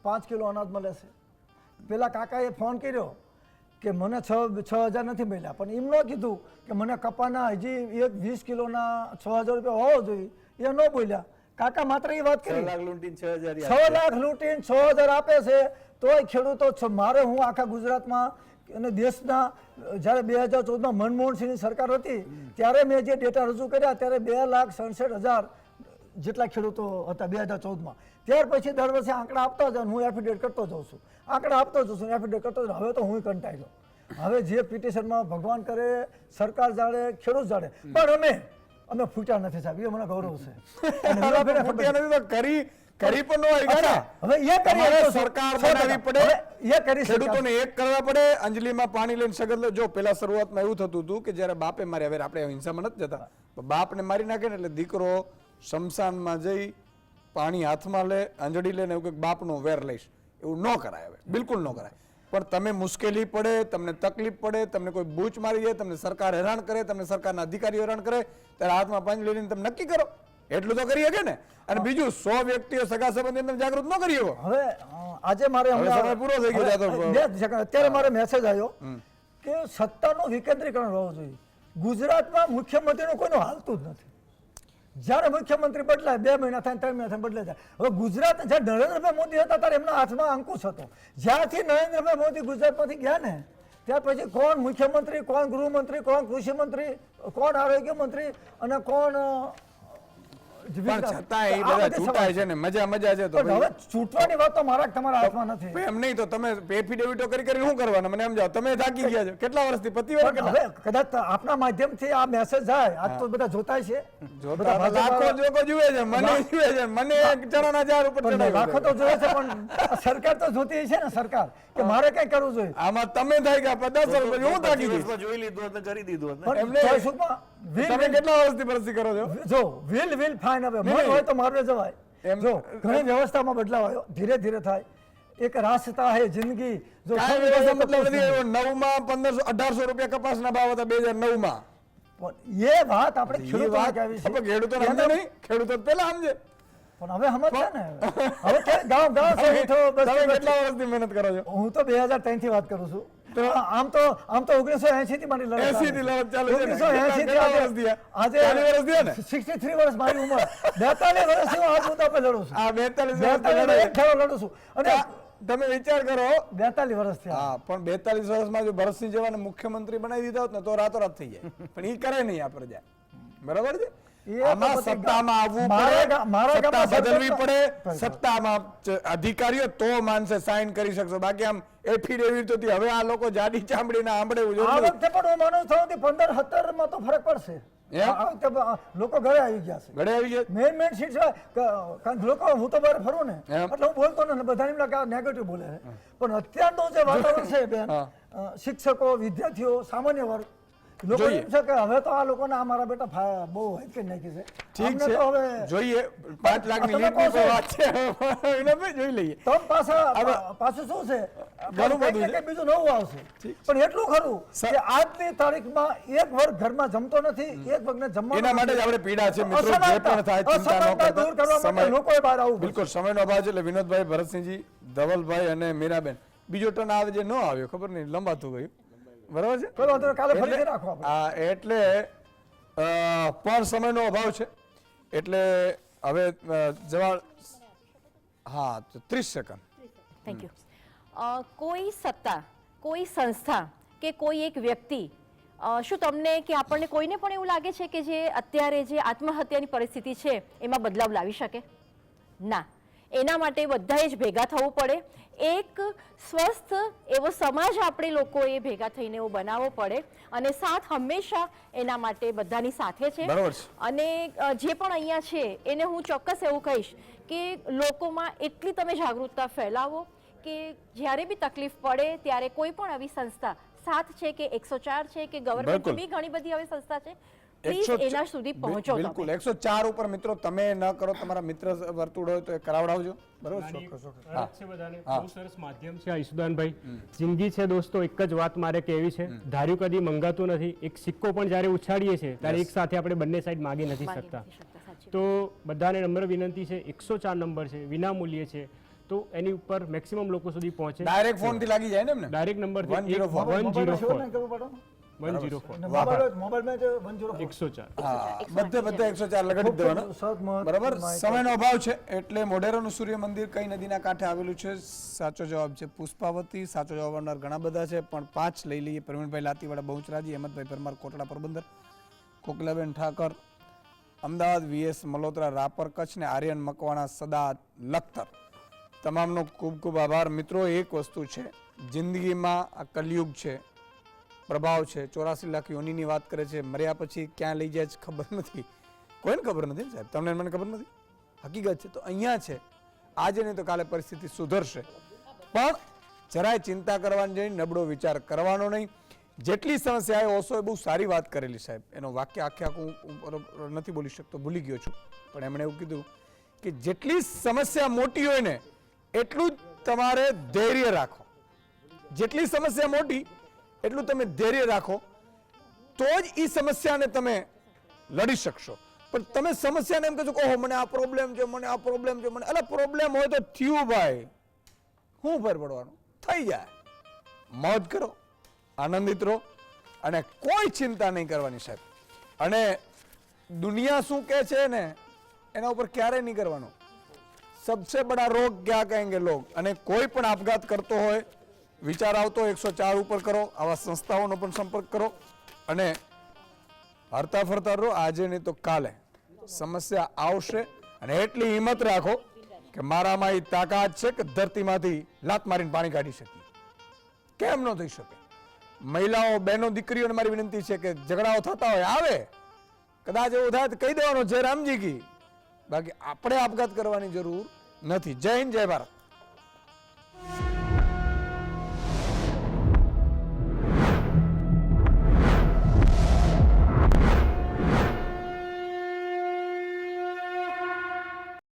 5 કિલો અનાજ મળે છે. પેલા કાકાએ ફોન કર્યો કે મને 6,000 નથી મળ્યા, પણ એમ ન કીધું કે મને કપાના હજી 20 કિલોના 6,000 રૂપિયા હોવો જોઈએ, એ ન બોલ્યા. કાકા માત્ર એ વાત કરી 6 લાખ લૂંટીને 6,000 6 લાખ લૂંટીને 6,000 આપે છે. તોય ખેડૂતો મારે, હું આખા ગુજરાતમાં અને દેશના જ્યારે 2014માં મનમોહન સિંહની સરકાર હતી ત્યારે મેં જે ડેટા રજૂ કર્યા ત્યારે 2,67,000 જેટલા ખેડૂતો હતા 2014માં. ત્યાર પછી દર વર્ષે આંકડા આપતા જાઉં, હું એફિડેવિટ કરતો જાઉં છું, આંકડા આપતો જાઉં છું, એફિડેવિટ કરતો જાઉં. હવે તો હું કંટાળી ગયો. હવે જે પિટિશનમાં ભગવાન કરે, સરકાર જાણે, ખેડૂત જાણે. પણ અમે અમે ફૂટ્યા નથી સાહેબ, એ મને ગૌરવ છે. અને અરે વિરોધ પણ ફૂટ્યા નથી તો કરી પણ ન હોય ને. અચ્છા, હવે એ કરીએ તમારે તો સરકાર 100% બનાવવી પડે, હવે એ કરી શકાય. ખેડૂતોને એક કરવા પડે. અંજલિમાં પાણી લઈને સગત લો. જો પેલા શરૂઆતમાં એવું થતું હતું કે જ્યારે બાપે માર્યા, હવે આપણે હિંસામાં નથી જતા, બાપને મારી નાખે ને એટલે દીકરો શમશાનમાં જઈ પાણી હાથમાં લે, અંજળી લે ને એવું કંઈક બાપનો વેર લઈશ, એવું ન કરાય. હવે બિલકુલ ન કરાય. પણ તમે મુશ્કેલી પડે, તમને તકલીફ પડે, તમને કોઈ બૂચ મારી જાય, તમને સરકાર હેરાન કરે, તમને સરકારના અધિકારીઓ હેરાન કરે, ત્યારે હાથમાં પાંચ લઈને તમે નક્કી કરો. એટલું તો કરી શકે ને. અને બીજું 100 વ્યક્તિઓ સગા સંબંધી તમે જાગૃત ન કરી શકો. હવે આજે મારે હવે સમય પૂરો થઈ ગયો છે આ તો. અત્યારે મારે મેસેજ આવ્યો કે સત્તાનું વિકેન્દ્રીકરણ હોવું જોઈએ. ગુજરાતમાં મુખ્યમંત્રીનું કોઈનું હાલતું જ નથી. જ્યારે મુખ્યમંત્રી બદલાય 2 મહિના થાય 3 મહિના થાય બદલાઈ જાય. હવે ગુજરાત જ્યારે નરેન્દ્રભાઈ મોદી હતા ત્યારે એમના હાથમાં અંકુશ હતો. જ્યારથી નરેન્દ્રભાઈ મોદી ગુજરાતમાંથી ગયા ને ત્યાર પછી કોણ મુખ્યમંત્રી, કોણ ગૃહમંત્રી, કોણ કૃષિ મંત્રી, કોણ આરોગ્ય મંત્રી અને કોણ પણ છતાં એ બધા છૂટાય છે ને, મજા છે. તો પણ હવે છૂટવાની વાત તો મારા તમારા હાથમાં નથી. એમ નહીં તો તમે એફિડેવિટો કરી શું કરવાના? મને એમ જાઓ, તમે થાકી ગયા છો કેટલા વર્ષથી, 25 વર્ષ પણ હવે કદાચ આપના માધ્યમથી આ મેસેજ જાય, આજ તો બધા જોતા છે, જોતા તો લાખો લોકો જુએ છે, મને જુએ છે, મને ચણાના ઝાડ ઉપર પણ ચડાવ્યો લાખો તો જોવે છે, પણ સરકાર તો જોતી છે ને, સરકાર કે મારે કઈ કરવું જોઈએ. આમાં તમે થાય કે 50 વર્ષ હું થાકી ગઈ. દિવસમાં જોઈ લીધું હોત ને કરી દીધું હોત ને. પણ એમને- તો ટૂંકમાં તમે કેટલા વર્ષથી પરસ્તી કરો છો? જો વિલ ફાઇન હવે મન હોય તો મારવે જવાય. એમ- જો ઘણી વ્યવસ્થામાં બદલાવ આવ્યો, ધીરે ધીરે થાય. એક રાસ્તા હે જિંદગી જો કાંઈ વ્યવસ્થા મતલબ નથી આવ્યો. 9માં 1500 1800 રૂપિયા કપાસના ભાવ હતા 2009માં. પણ એ વાત આપણે એ ખેડૂતોને વાત કહેવી છે. ખેડૂતોને સમજે નહીં, ખેડૂતો તો પહેલા સમજે. પણ હવે સમજશે ને. હવે કે ગામ તમે છે તો બસ કેટલા વર્ષથી મહેનત કરો છો? હું તો 2003 થી વાત કરું છું. આમ તો 1980 થી મારી લડત 80 થી લડત ચાલે છે ને? 1980 થી કેટલા વર્ષ થયા? આજે 40 વર્ષ થયા ને? 63 વર્ષ મારી ઉંમર. 42 વર્ષથી હું આ મુદ્દા પર લડું છું. આ 42 42 વર્ષથી એક ખેડો લડું છું. અને તમે વિચાર કરો. 42 વર્ષ થયા. હા, પણ 42 વર્ષમાં જો ભરતસિંહ જેવાને મુખ્યમંત્રી બનાવી દીધા હોત ને તો રાતોરાત થઈ જાય. પણ ઈ કરે નહીં આ પ્રજા. બરાબર છે? એ તો આમાં પછી સત્તામાં આવવું મારા પડે, મારા સત્તા ગામમાં બદલવી સરપંચ- પડે, સત્તામાં અધિકારીઓ તો માનસે સાઇન કરી શકશો. બાકી આમ એફિડેવિટ તો હવે આ લોકો જાડી ચામડીના આંબળે આ ઉજવવું. વખતે પણ હું માનું છું કે 15-17 માં તો ફરક પડશે. એમ? આ વખતે લોકો ઘરે આવી ગયા છે. ગળે આવી ગયા. મેન સીટ છે કારણ કે લોકો હું તો બહાર ફરું ને એમ. એટલે હું બોલતો ને બધાને એમ લાગે આ નેગેટિવ બોલે છે. પણ અત્યારનું જે વાતાવરણ છે બેન, હા. શિક્ષકો, વિદ્યાર્થીઓ, સામાન્ય વર્ગ લોકો જોઈએ. એમ છે કે હવે તો આ લોકોને આ મારા બેટા બહુ હેલ્પ કરી નાખી છે. ઠીક અમને છે, તો હવે જોઈએ. 5 લાખની તમે લીટની કહો છો. વાત છે. એને ભાઈ જોઈ લઈએ. તમ પાછું શું છે ઘણું બધું કંઈક ને છે. કંઈક બીજું નવું આવશે. પણ એટલું ખરું કે આજની તારીખમાં એક વર્ગ ઘરમાં જમતો નથી, એક વર્ગને જમવાનું એના માટે જ નથી. આપણે પીડા છે મિત્રો. જે પણ થાય ચિંતા ન અસમાનતા દૂર કરવા કરતા. માટે લોકોએ બહાર આવવું પડશે. બિલકુલ સમયનો અભાવ છે એટલે વિનોદભાઈ, ભરતસિંહજી, ધવલભાઈ અને મીરાબેન, બીજો ટર્ન આવે જે ન આવ્યો ખબર નહીં, લંબાતું ગયું. બરાબર છે? કોઈ વાંધો નહીં, કાલે ફરીથી એટલે- રાખો આપણે. હા, એટલે પણ સમયનો અભાવ છે એટલે હવે જવાબ. હા, તો 30 સેકન્ડ. Thank you. કોઈ સત્તા, કોઈ સંસ્થા કે કોઈ એક વ્યક્તિ, શું તમને કે આપણને કોઈને પણ એવું લાગે છે કે જે અત્યારે જે આત્મહત્યાની પરિસ્થિતિ છે એમાં બદલાવ લાવી શકે? ના. એના માટે બધાએ જ ભેગા થવું પડે. એક સ્વસ્થ એવો સમાજ આપણે લોકોએ ભેગા થઈને એવો બનાવવો પડે અને સાથ હંમેશા એના માટે બધાની સાથે છે. બરાબર છે. અને જે પણ અહીંયા છે એને હું ચોક્કસ એવું કહીશ કે લોકોમાં એટલી તમે જાગૃતતા ફેલાવો કે જ્યારે બી તકલીફ પડે ત્યારે કોઈ પણ આવી સંસ્થા સાથ છે કે 104 છે કે ગવર્મેન્ટ બિલકુલ. બી ઘણી બધી આવી સંસ્થા છે, પ્લીઝ 104 એના સુધી પહોંચો. બિલકુલ 104 ઉપર મિત્રો તમે ન કરો, તમારા મિત્ર વર્તુળ હોય તો એ કરાવડાવજો. બરાબર છે? અરજ છે બધાને. બહુ સરસ માધ્યમ છે આ ઈશુદાનભાઈ. જિંદગી છે દોસ્તો, એક જ વાત મારે કહેવી છે, ધાર્યું કદી મંગાતું નથી. એક સિક્કો પણ જ્યારે ઉછાળીએ છીએ ત્યારે એક સાથે આપણે બંને સાઈડ માગી નથી માગી શકતા. નથી શકતા, સાચી. તો બધાને નમ્ર વિનંતી છે, 104 નંબર છે, વિના મૂલ્યે છે, તો એની ઉપર મેક્સિમમ લોકો સુધી પહોંચે. ડાયરેક્ટ ફોન થી લાગી જાય ને એમને? Direct number 104. મોબાઈલમાં શોધ 104 નહીં કરવું પડે. 104 અને મોબાઈલમાં જે 104 104. બધે 104 લગાડી જ દેવાનો. સત મહત્વ બરાબર. માહિતી. સમયનો અભાવ છે એટલે મોઢેરાનું સૂર્ય મંદિર કઈ નદીના કાંઠે આવેલું છે? સાચો જવાબ છે પુષ્પાવતી. સાચો જવાબ આવનાર ઘણા બધા છે પણ 5 લઈ લઈએ. પ્રવીણભાઈ લાતીવાડા બહુચરાજી, હેમંતભાઈ પરમાર કોટડા પોરબંદર, કોકલાબેન ઠાકર અમદાવાદ, વીએસ મલોત્રા રાપર કચ્છ ને આર્યન મકવાણા સદા લખતર. તમામનો ખૂબ ખૂબ આભાર મિત્રો. એક વસ્તુ છે જિંદગીમાં, આ કલયુગ છે, પ્રભાવ છે, 84 લાખ યોનિની વાત કરે છે, મર્યા પછી ક્યાં લઈ જાય છે ખબર નથી. કોઈને ખબર નથી ને સાહેબ, તમને મને ખબર નથી, હકીકત છે. તો અહીંયા છે, આજે નહીં તો કાલે પરિસ્થિતિ સુધરશે, પણ જરાય ચિંતા કરવાની નહીં, નબળો વિચાર કરવાનો નહીં. જેટલી સમસ્યા આવે, ઓશોએ બહુ સારી વાત કરેલી સાહેબ, એનો વાક્ય આખું હું નથી બોલી શકતો, ભૂલી ગયો છું, પણ એમણે એવું કીધું કે જેટલી સમસ્યા મોટી હોય ને એટલું જ તમારે ધૈર્ય રાખો. જેટલી સમસ્યા મોટી એટલું તમે ધૈર્ય રાખો, તો જ એ સમસ્યાને તમે લડી શકશો. પણ તમે સમસ્યાને એમ કહો કે ઓહો મને આ પ્રોબ્લેમ છે, મને આ પ્રોબ્લેમ છે, મને એટલે પ્રોબ્લેમ હોય તો થયું ભાઈ, શું ફેર પડવાનું, થઈ જાય. મોજ કરો, આનંદિત રહો અને કોઈ ચિંતા નહીં કરવાની સાહેબ. અને દુનિયા શું કહે છે ને એના ઉપર ક્યારેય નહીં કરવાનું. સબસે બડા રોગ ક્યાં કહેંગે લોગ. અને કોઈ પણ આપઘાત કરતો હોય, વિચાર આવતો 104 ઉપર કરો, આવા સંસ્થાઓનો પણ સંપર્ક કરો અને હરતા ફરતા રહો. આજે નહીં તો કાલે સમસ્યા આવશે અને એટલી હિંમત રાખો કે મારામાં એ તાકાત છે કે ધરતીમાંથી લાત મારીને પાણી કાઢી શકીએ. કેમ ન થઈ શકે? મહિલાઓ, બહેનો, દીકરીઓને મારી વિનંતી છે કે ઝઘડાઓ થતા હોય, આવે, કદાચ એવું થાય તો કહી દેવાનો જય રામજી કી. બાકી આપણે આપઘાત કરવાની જરૂર નથી. જય હિન્દ, જય ભારત.